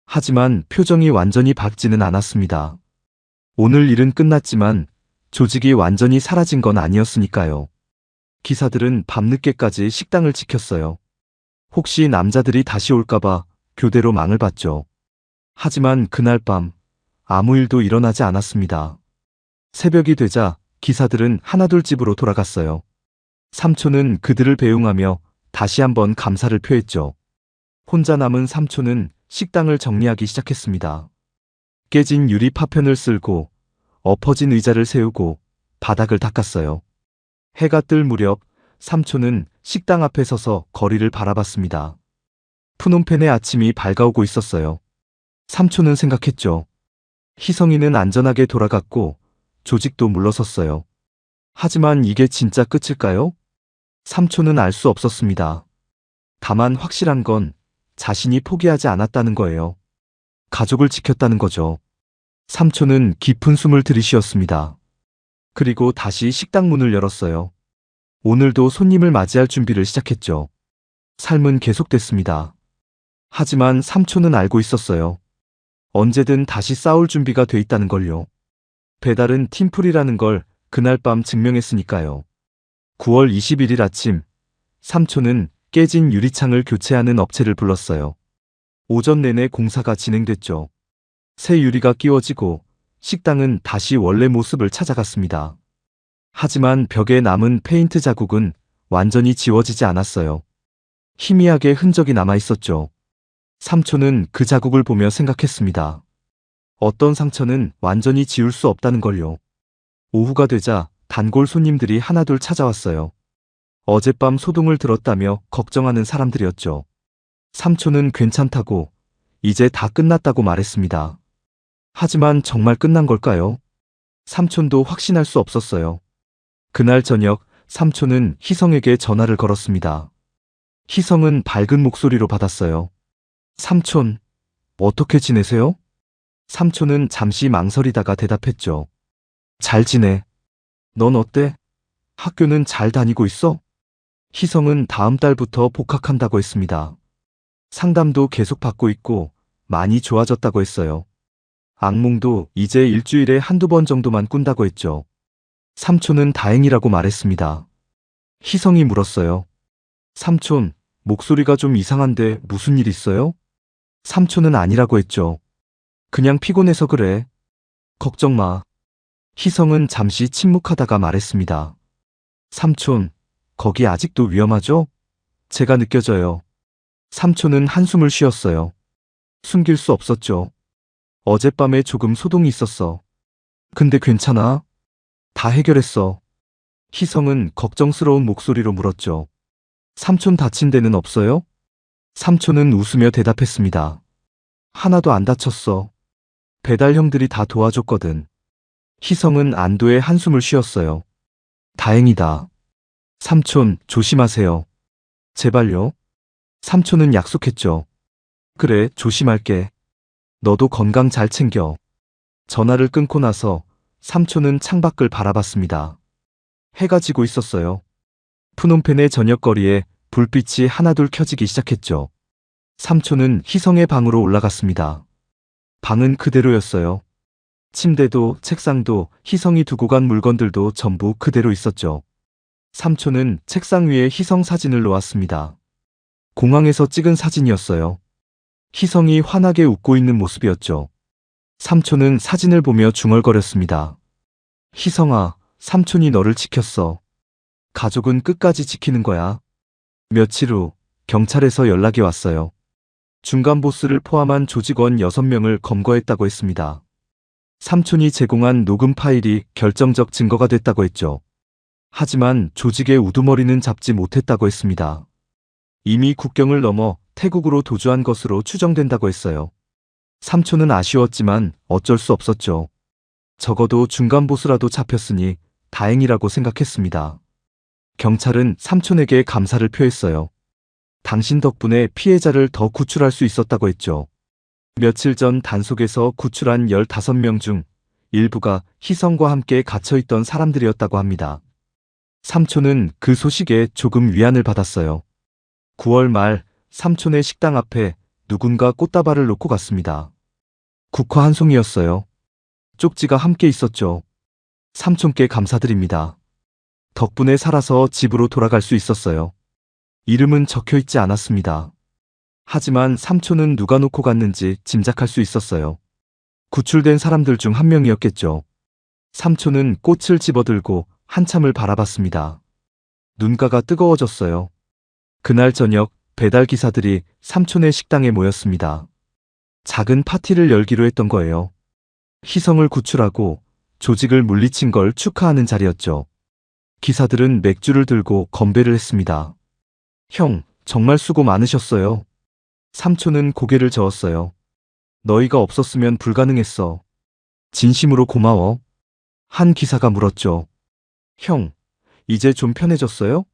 하지만 표정이 완전히 밝지는 않았습니다. 오늘 일은 끝났지만 조직이 완전히 사라진 건 아니었으니까요. 기사들은 밤늦게까지 식당을 지켰어요. 혹시 남자들이 다시 올까봐 교대로 망을 봤죠. 하지만 그날 밤 아무 일도 일어나지 않았습니다. 새벽이 되자 기사들은 하나둘 집으로 돌아갔어요. 삼촌은 그들을 배웅하며 다시 한번 감사를 표했죠. 혼자 남은 삼촌은 식당을 정리하기 시작했습니다. 깨진 유리 파편을 쓸고 엎어진 의자를 세우고 바닥을 닦았어요. 해가 뜰 무렵 삼촌은 식당 앞에 서서 거리를 바라봤습니다. 프놈펜의 아침이 밝아오고 있었어요. 삼촌은 생각했죠. 희성이는 안전하게 돌아갔고 조직도 물러섰어요. 하지만 이게 진짜 끝일까요? 삼촌은 알 수 없었습니다. 다만 확실한 건 자신이 포기하지 않았다는 거예요. 가족을 지켰다는 거죠. 삼촌은 깊은 숨을 들이쉬었습니다. 그리고 다시 식당 문을 열었어요. 오늘도 손님을 맞이할 준비를 시작했죠. 삶은 계속됐습니다. 하지만 삼촌은 알고 있었어요. 언제든 다시 싸울 준비가 돼 있다는 걸요. 배달은 팀플이라는 걸 그날 밤 증명했으니까요. 9월 21일 아침, 삼촌은 깨진 유리창을 교체하는 업체를 불렀어요. 오전 내내 공사가 진행됐죠. 새 유리가 끼워지고 식당은 다시 원래 모습을 찾아갔습니다. 하지만 벽에 남은 페인트 자국은 완전히 지워지지 않았어요. 희미하게 흔적이 남아 있었죠. 삼촌은 그 자국을 보며 생각했습니다. 어떤 상처는 완전히 지울 수 없다는 걸요. 오후가 되자 단골 손님들이 하나둘 찾아왔어요. 어젯밤 소동을 들었다며 걱정하는 사람들이었죠. 삼촌은 괜찮다고, 이제 다 끝났다고 말했습니다. 하지만 정말 끝난 걸까요? 삼촌도 확신할 수 없었어요. 그날 저녁 삼촌은 희성에게 전화를 걸었습니다. 희성은 밝은 목소리로 받았어요. 삼촌, 어떻게 지내세요? 삼촌은 잠시 망설이다가 대답했죠. 잘 지내. 넌 어때? 학교는 잘 다니고 있어? 희성은 다음 달부터 복학한다고 했습니다. 상담도 계속 받고 있고 많이 좋아졌다고 했어요. 악몽도 이제 일주일에 한두 번 정도만 꾼다고 했죠. 삼촌은 다행이라고 말했습니다. 희성이 물었어요. 삼촌, 목소리가 좀 이상한데 무슨 일 있어요? 삼촌은 아니라고 했죠. 그냥 피곤해서 그래. 걱정 마. 희성은 잠시 침묵하다가 말했습니다. 삼촌, 거기 아직도 위험하죠? 제가 느껴져요. 삼촌은 한숨을 쉬었어요. 숨길 수 없었죠. 어젯밤에 조금 소동이 있었어. 근데 괜찮아? 다 해결했어. 희성은 걱정스러운 목소리로 물었죠. 삼촌 다친 데는 없어요? 삼촌은 웃으며 대답했습니다. 하나도 안 다쳤어. 배달 형들이 다 도와줬거든. 희성은 안도의 한숨을 쉬었어요. 다행이다. 삼촌, 조심하세요. 제발요. 삼촌은 약속했죠. 그래, 조심할게. 너도 건강 잘 챙겨. 전화를 끊고 나서 삼촌은 창밖을 바라봤습니다. 해가 지고 있었어요. 프놈펜의 저녁거리에 불빛이 하나둘 켜지기 시작했죠. 삼촌은 희성의 방으로 올라갔습니다. 방은 그대로였어요. 침대도 책상도 희성이 두고 간 물건들도 전부 그대로 있었죠. 삼촌은 책상 위에 희성 사진을 놓았습니다. 공항에서 찍은 사진이었어요. 희성이 환하게 웃고 있는 모습이었죠. 삼촌은 사진을 보며 중얼거렸습니다. 희성아, 삼촌이 너를 지켰어. 가족은 끝까지 지키는 거야. 며칠 후 경찰에서 연락이 왔어요. 중간 보스를 포함한 조직원 6명을 검거했다고 했습니다. 삼촌이 제공한 녹음 파일이 결정적 증거가 됐다고 했죠. 하지만 조직의 우두머리는 잡지 못했다고 했습니다. 이미 국경을 넘어 태국으로 도주한 것으로 추정된다고 했어요. 삼촌은 아쉬웠지만 어쩔 수 없었죠. 적어도 중간 보스라도 잡혔으니 다행이라고 생각했습니다. 경찰은 삼촌에게 감사를 표했어요. 당신 덕분에 피해자를 더 구출할 수 있었다고 했죠. 며칠 전 단속에서 구출한 15명 중 일부가 희성과 함께 갇혀있던 사람들이었다고 합니다. 삼촌은 그 소식에 조금 위안을 받았어요. 9월 말 삼촌의 식당 앞에 누군가 꽃다발을 놓고 갔습니다. 국화 한 송이였어요. 쪽지가 함께 있었죠. 삼촌께 감사드립니다. 덕분에 살아서 집으로 돌아갈 수 있었어요. 이름은 적혀 있지 않았습니다. 하지만 삼촌은 누가 놓고 갔는지 짐작할 수 있었어요. 구출된 사람들 중 한 명이었겠죠. 삼촌은 꽃을 집어들고 한참을 바라봤습니다. 눈가가 뜨거워졌어요. 그날 저녁 배달 기사들이 삼촌의 식당에 모였습니다. 작은 파티를 열기로 했던 거예요. 희성을 구출하고 조직을 물리친 걸 축하하는 자리였죠. 기사들은 맥주를 들고 건배를 했습니다. 형, 정말 수고 많으셨어요. 삼촌은 고개를 저었어요. 너희가 없었으면 불가능했어. 진심으로 고마워. 한 기사가 물었죠. 형, 이제 좀 편해졌어요?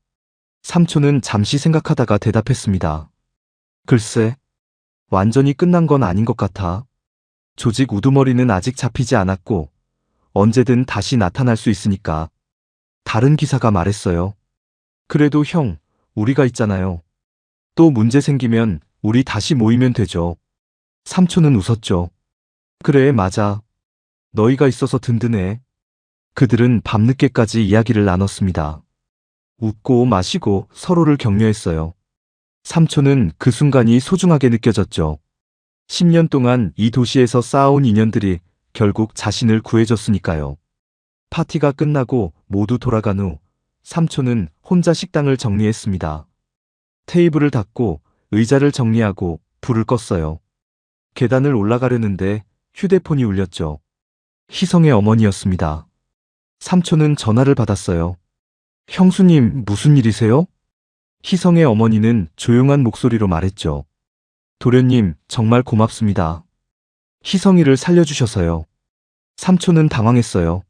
삼촌은 잠시 생각하다가 대답했습니다. 글쎄, 완전히 끝난 건 아닌 것 같아. 조직 우두머리는 아직 잡히지 않았고, 언제든 다시 나타날 수 있으니까. 다른 기사가 말했어요. 그래도 형, 우리가 있잖아요. 또 문제 생기면 우리 다시 모이면 되죠. 삼촌은 웃었죠. 그래, 맞아. 너희가 있어서 든든해. 그들은 밤늦게까지 이야기를 나눴습니다. 웃고 마시고 서로를 격려했어요. 삼촌은 그 순간이 소중하게 느껴졌죠. 10년 동안 이 도시에서 쌓아온 인연들이 결국 자신을 구해줬으니까요. 파티가 끝나고 모두 돌아간 후 삼촌은 혼자 식당을 정리했습니다. 테이블을 닦고 의자를 정리하고 불을 껐어요. 계단을 올라가려는데 휴대폰이 울렸죠. 희성의 어머니였습니다. 삼촌은 전화를 받았어요. 형수님, 무슨 일이세요? 희성의 어머니는 조용한 목소리로 말했죠. 도련님, 정말 고맙습니다. 희성이를 살려주셔서요. 삼촌은 당황했어요.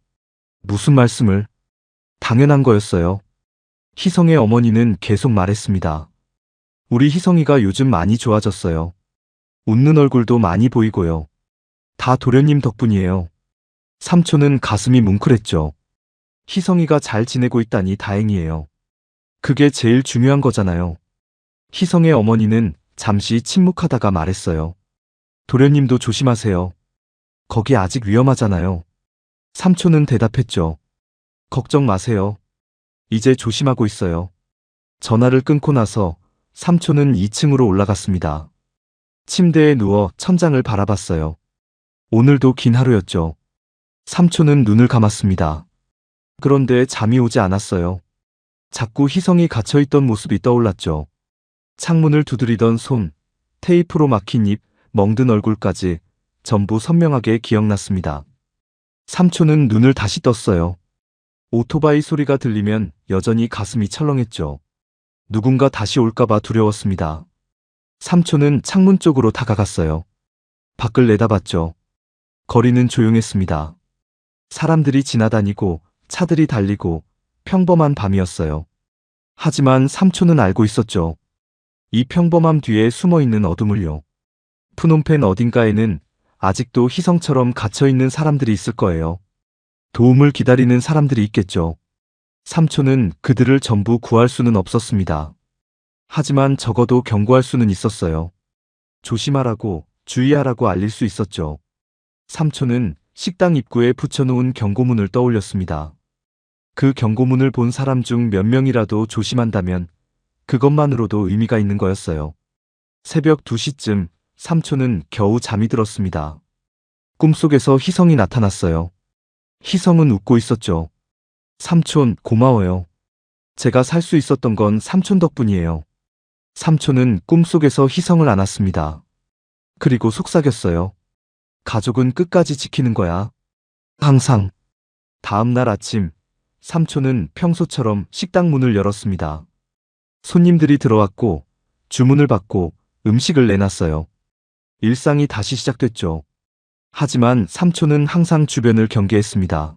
무슨 말씀을? 당연한 거였어요. 희성의 어머니는 계속 말했습니다. 우리 희성이가 요즘 많이 좋아졌어요. 웃는 얼굴도 많이 보이고요. 다 도련님 덕분이에요. 삼촌은 가슴이 뭉클했죠. 희성이가 잘 지내고 있다니 다행이에요. 그게 제일 중요한 거잖아요. 희성의 어머니는 잠시 침묵하다가 말했어요. 도련님도 조심하세요. 거기 아직 위험하잖아요. 삼촌은 대답했죠. 걱정 마세요. 이제 조심하고 있어요. 전화를 끊고 나서 삼촌은 2층으로 올라갔습니다. 침대에 누워 천장을 바라봤어요. 오늘도 긴 하루였죠. 삼촌은 눈을 감았습니다. 그런데 잠이 오지 않았어요. 자꾸 희성이 갇혀있던 모습이 떠올랐죠. 창문을 두드리던 손, 테이프로 막힌 입, 멍든 얼굴까지 전부 선명하게 기억났습니다. 삼촌은 눈을 다시 떴어요. 오토바이 소리가 들리면 여전히 가슴이 철렁했죠. 누군가 다시 올까봐 두려웠습니다. 삼촌은 창문 쪽으로 다가갔어요. 밖을 내다봤죠. 거리는 조용했습니다. 사람들이 지나다니고 차들이 달리고 평범한 밤이었어요. 하지만 삼촌은 알고 있었죠. 이 평범함 뒤에 숨어있는 어둠을요. 푸놈펜 어딘가에는 아직도 희성처럼 갇혀있는 사람들이 있을 거예요. 도움을 기다리는 사람들이 있겠죠. 삼촌은 그들을 전부 구할 수는 없었습니다. 하지만 적어도 경고할 수는 있었어요. 조심하라고, 주의하라고 알릴 수 있었죠. 삼촌은 식당 입구에 붙여놓은 경고문을 떠올렸습니다. 그 경고문을 본 사람 중 몇 명이라도 조심한다면 그것만으로도 의미가 있는 거였어요. 새벽 2시쯤 삼촌은 겨우 잠이 들었습니다. 꿈속에서 희성이 나타났어요. 희성은 웃고 있었죠. 삼촌, 고마워요. 제가 살 수 있었던 건 삼촌 덕분이에요. 삼촌은 꿈속에서 희성을 안았습니다. 그리고 속삭였어요. 가족은 끝까지 지키는 거야. 항상. 다음 날 아침, 삼촌은 평소처럼 식당 문을 열었습니다. 손님들이 들어왔고, 주문을 받고 음식을 내놨어요. 일상이 다시 시작됐죠. 하지만 삼촌은 항상 주변을 경계했습니다.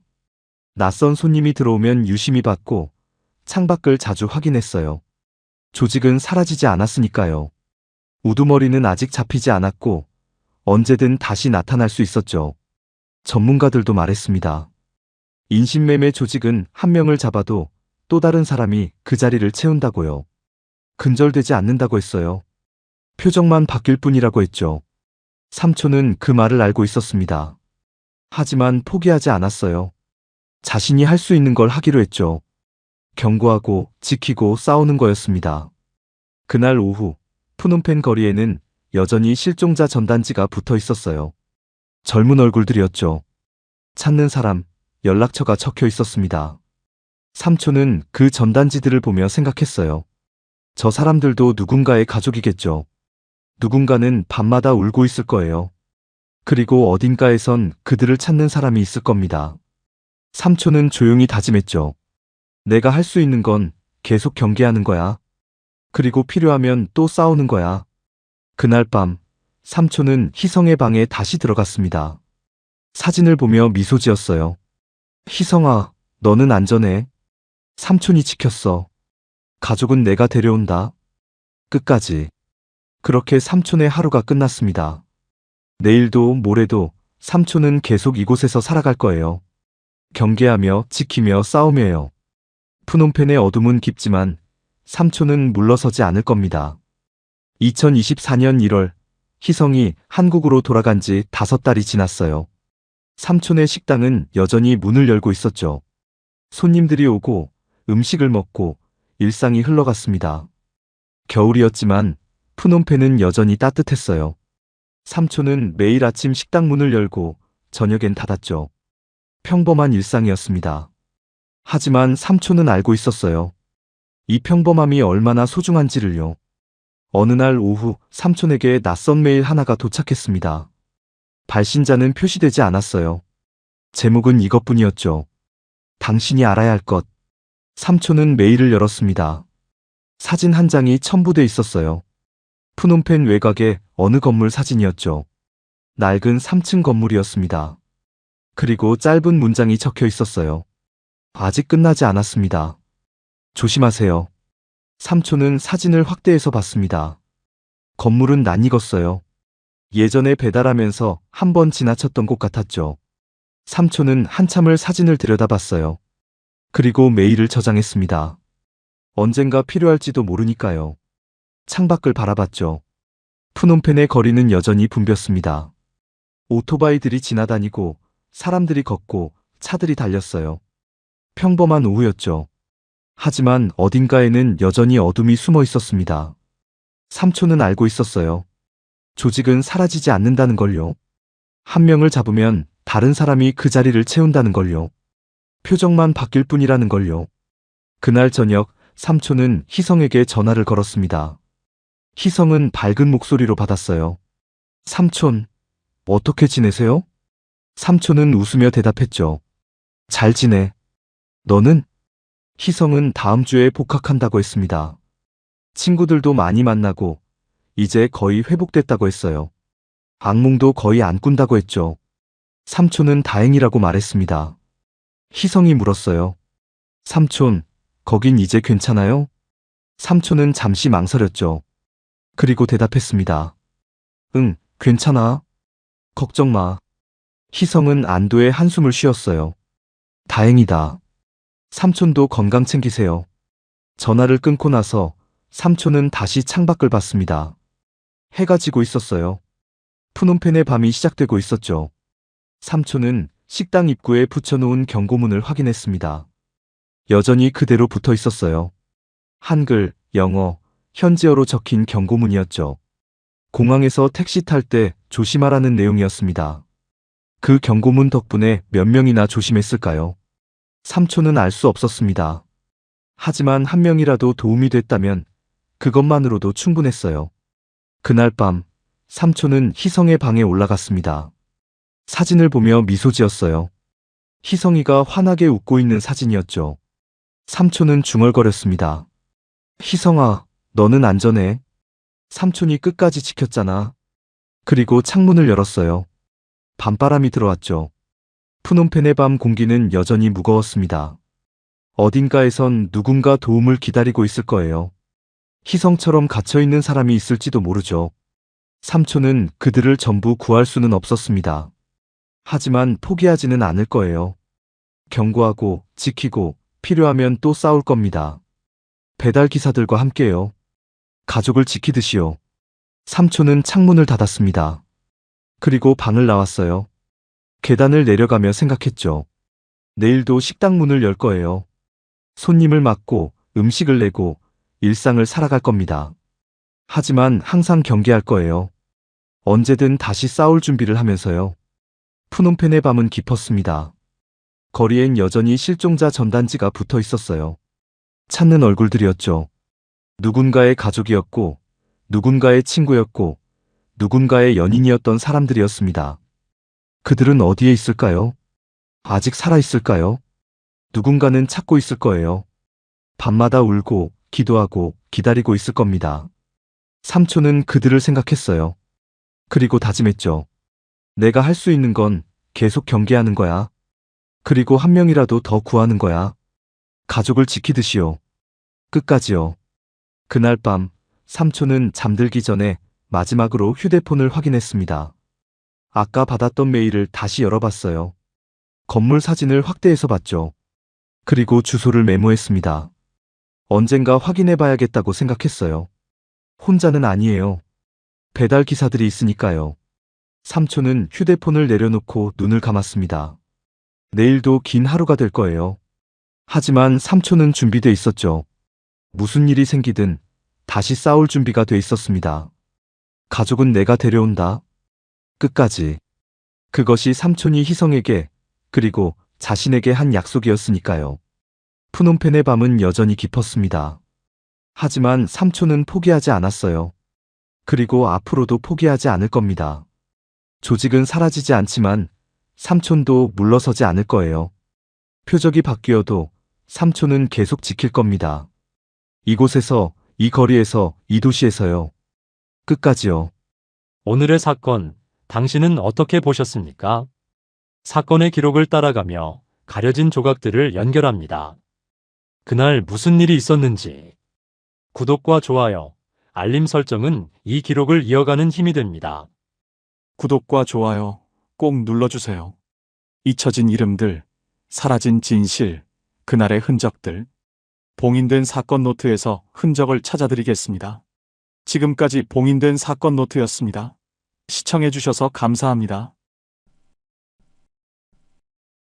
낯선 손님이 들어오면 유심히 봤고, 창밖을 자주 확인했어요. 조직은 사라지지 않았으니까요. 우두머리는 아직 잡히지 않았고, 언제든 다시 나타날 수 있었죠. 전문가들도 말했습니다. 인신매매 조직은 한 명을 잡아도 또 다른 사람이 그 자리를 채운다고요. 근절되지 않는다고 했어요. 표정만 바뀔 뿐이라고 했죠. 삼촌은 그 말을 알고 있었습니다. 하지만 포기하지 않았어요. 자신이 할 수 있는 걸 하기로 했죠. 경고하고 지키고 싸우는 거였습니다. 그날 오후 푸놈펜 거리에는 여전히 실종자 전단지가 붙어 있었어요. 젊은 얼굴들이었죠. 찾는 사람, 연락처가 적혀 있었습니다. 삼촌은 그 전단지들을 보며 생각했어요. 저 사람들도 누군가의 가족이겠죠. 누군가는 밤마다 울고 있을 거예요. 그리고 어딘가에선 그들을 찾는 사람이 있을 겁니다. 삼촌은 조용히 다짐했죠. 내가 할 수 있는 건 계속 경계하는 거야. 그리고 필요하면 또 싸우는 거야. 그날 밤, 삼촌은 희성의 방에 다시 들어갔습니다. 사진을 보며 미소 지었어요. 희성아, 너는 안전해. 삼촌이 지켰어. 가족은 내가 데려온다. 끝까지. 그렇게 삼촌의 하루가 끝났습니다. 내일도 모레도 삼촌은 계속 이곳에서 살아갈 거예요. 경계하며 지키며 싸우며요. 푸놈펜의 어둠은 깊지만 삼촌은 물러서지 않을 겁니다. 2024년 1월, 희성이 한국으로 돌아간 지 5달이 지났어요. 삼촌의 식당은 여전히 문을 열고 있었죠. 손님들이 오고 음식을 먹고 일상이 흘러갔습니다. 겨울이었지만 푸놈펜은 여전히 따뜻했어요. 삼촌은 매일 아침 식당 문을 열고 저녁엔 닫았죠. 평범한 일상이었습니다. 하지만 삼촌은 알고 있었어요. 이 평범함이 얼마나 소중한지를요. 어느 날 오후 삼촌에게 낯선 메일 하나가 도착했습니다. 발신자는 표시되지 않았어요. 제목은 이것뿐이었죠. 당신이 알아야 할 것. 삼촌은 메일을 열었습니다. 사진 한 장이 첨부돼 있었어요. 푸놈펜 외곽의 어느 건물 사진이었죠. 낡은 3층 건물이었습니다. 그리고 짧은 문장이 적혀 있었어요. 아직 끝나지 않았습니다. 조심하세요. 삼촌은 사진을 확대해서 봤습니다. 건물은 낯익었어요. 예전에 배달하면서 한 번 지나쳤던 곳 같았죠. 삼촌은 한참을 사진을 들여다봤어요. 그리고 메일을 저장했습니다. 언젠가 필요할지도 모르니까요. 창밖을 바라봤죠. 푸놈펜의 거리는 여전히 붐볐습니다. 오토바이들이 지나다니고 사람들이 걷고 차들이 달렸어요. 평범한 오후였죠. 하지만 어딘가에는 여전히 어둠이 숨어 있었습니다. 삼촌은 알고 있었어요. 조직은 사라지지 않는다는 걸요. 한 명을 잡으면 다른 사람이 그 자리를 채운다는 걸요. 표정만 바뀔 뿐이라는 걸요. 그날 저녁 삼촌은 희성에게 전화를 걸었습니다. 희성은 밝은 목소리로 받았어요. 삼촌, 어떻게 지내세요? 삼촌은 웃으며 대답했죠. 잘 지내. 너는? 희성은 다음 주에 복학한다고 했습니다. 친구들도 많이 만나고 이제 거의 회복됐다고 했어요. 악몽도 거의 안 꾼다고 했죠. 삼촌은 다행이라고 말했습니다. 희성이 물었어요. 삼촌, 거긴 이제 괜찮아요? 삼촌은 잠시 망설였죠. 그리고 대답했습니다. 응, 괜찮아. 걱정 마. 희성은 안도의 한숨을 쉬었어요. 다행이다. 삼촌도 건강 챙기세요. 전화를 끊고 나서 삼촌은 다시 창밖을 봤습니다. 해가 지고 있었어요. 푸놈펜의 밤이 시작되고 있었죠. 삼촌은 식당 입구에 붙여놓은 경고문을 확인했습니다. 여전히 그대로 붙어 있었어요. 한글, 영어, 현지어로 적힌 경고문이었죠. 공항에서 택시 탈 때 조심하라는 내용이었습니다. 그 경고문 덕분에 몇 명이나 조심했을까요? 삼촌은 알 수 없었습니다. 하지만 한 명이라도 도움이 됐다면 그것만으로도 충분했어요. 그날 밤, 삼촌은 희성의 방에 올라갔습니다. 사진을 보며 미소 지었어요. 희성이가 환하게 웃고 있는 사진이었죠. 삼촌은 중얼거렸습니다. 희성아, 너는 안전해. 삼촌이 끝까지 지켰잖아. 그리고 창문을 열었어요. 밤바람이 들어왔죠. 푸놈펜의 밤 공기는 여전히 무거웠습니다. 어딘가에선 누군가 도움을 기다리고 있을 거예요. 희성처럼 갇혀있는 사람이 있을지도 모르죠. 삼촌은 그들을 전부 구할 수는 없었습니다. 하지만 포기하지는 않을 거예요. 경고하고 지키고 필요하면 또 싸울 겁니다. 배달 기사들과 함께요. 가족을 지키듯이요. 삼촌은 창문을 닫았습니다. 그리고 방을 나왔어요. 계단을 내려가며 생각했죠. 내일도 식당 문을 열 거예요. 손님을 맞고 음식을 내고 일상을 살아갈 겁니다. 하지만 항상 경계할 거예요. 언제든 다시 싸울 준비를 하면서요. 푸놈펜의 밤은 깊었습니다. 거리엔 여전히 실종자 전단지가 붙어 있었어요. 찾는 얼굴들이었죠. 누군가의 가족이었고, 누군가의 친구였고, 누군가의 연인이었던 사람들이었습니다. 그들은 어디에 있을까요? 아직 살아있을까요? 누군가는 찾고 있을 거예요. 밤마다 울고, 기도하고, 기다리고 있을 겁니다. 삼촌은 그들을 생각했어요. 그리고 다짐했죠. 내가 할 수 있는 건 계속 경계하는 거야. 그리고 한 명이라도 더 구하는 거야. 가족을 지키듯이요. 끝까지요. 그날 밤, 삼촌은 잠들기 전에 마지막으로 휴대폰을 확인했습니다. 아까 받았던 메일을 다시 열어봤어요. 건물 사진을 확대해서 봤죠. 그리고 주소를 메모했습니다. 언젠가 확인해봐야겠다고 생각했어요. 혼자는 아니에요. 배달 기사들이 있으니까요. 삼촌은 휴대폰을 내려놓고 눈을 감았습니다. 내일도 긴 하루가 될 거예요. 하지만 삼촌은 준비돼 있었죠. 무슨 일이 생기든 다시 싸울 준비가 돼 있었습니다. 가족은 내가 데려온다. 끝까지. 그것이 삼촌이 희성에게 그리고 자신에게 한 약속이었으니까요. 푸놈펜의 밤은 여전히 깊었습니다. 하지만 삼촌은 포기하지 않았어요. 그리고 앞으로도 포기하지 않을 겁니다. 조직은 사라지지 않지만 삼촌도 물러서지 않을 거예요. 표적이 바뀌어도 삼촌은 계속 지킬 겁니다. 이곳에서, 이 거리에서, 이 도시에서요. 끝까지요. 오늘의 사건, 당신은 어떻게 보셨습니까? 사건의 기록을 따라가며 가려진 조각들을 연결합니다. 그날 무슨 일이 있었는지. 구독과 좋아요, 알림 설정은 이 기록을 이어가는 힘이 됩니다. 구독과 좋아요 꼭 눌러주세요. 잊혀진 이름들, 사라진 진실, 그날의 흔적들. 봉인된 사건 노트에서 흔적을 찾아드리겠습니다. 지금까지 봉인된 사건 노트였습니다. 시청해주셔서 감사합니다.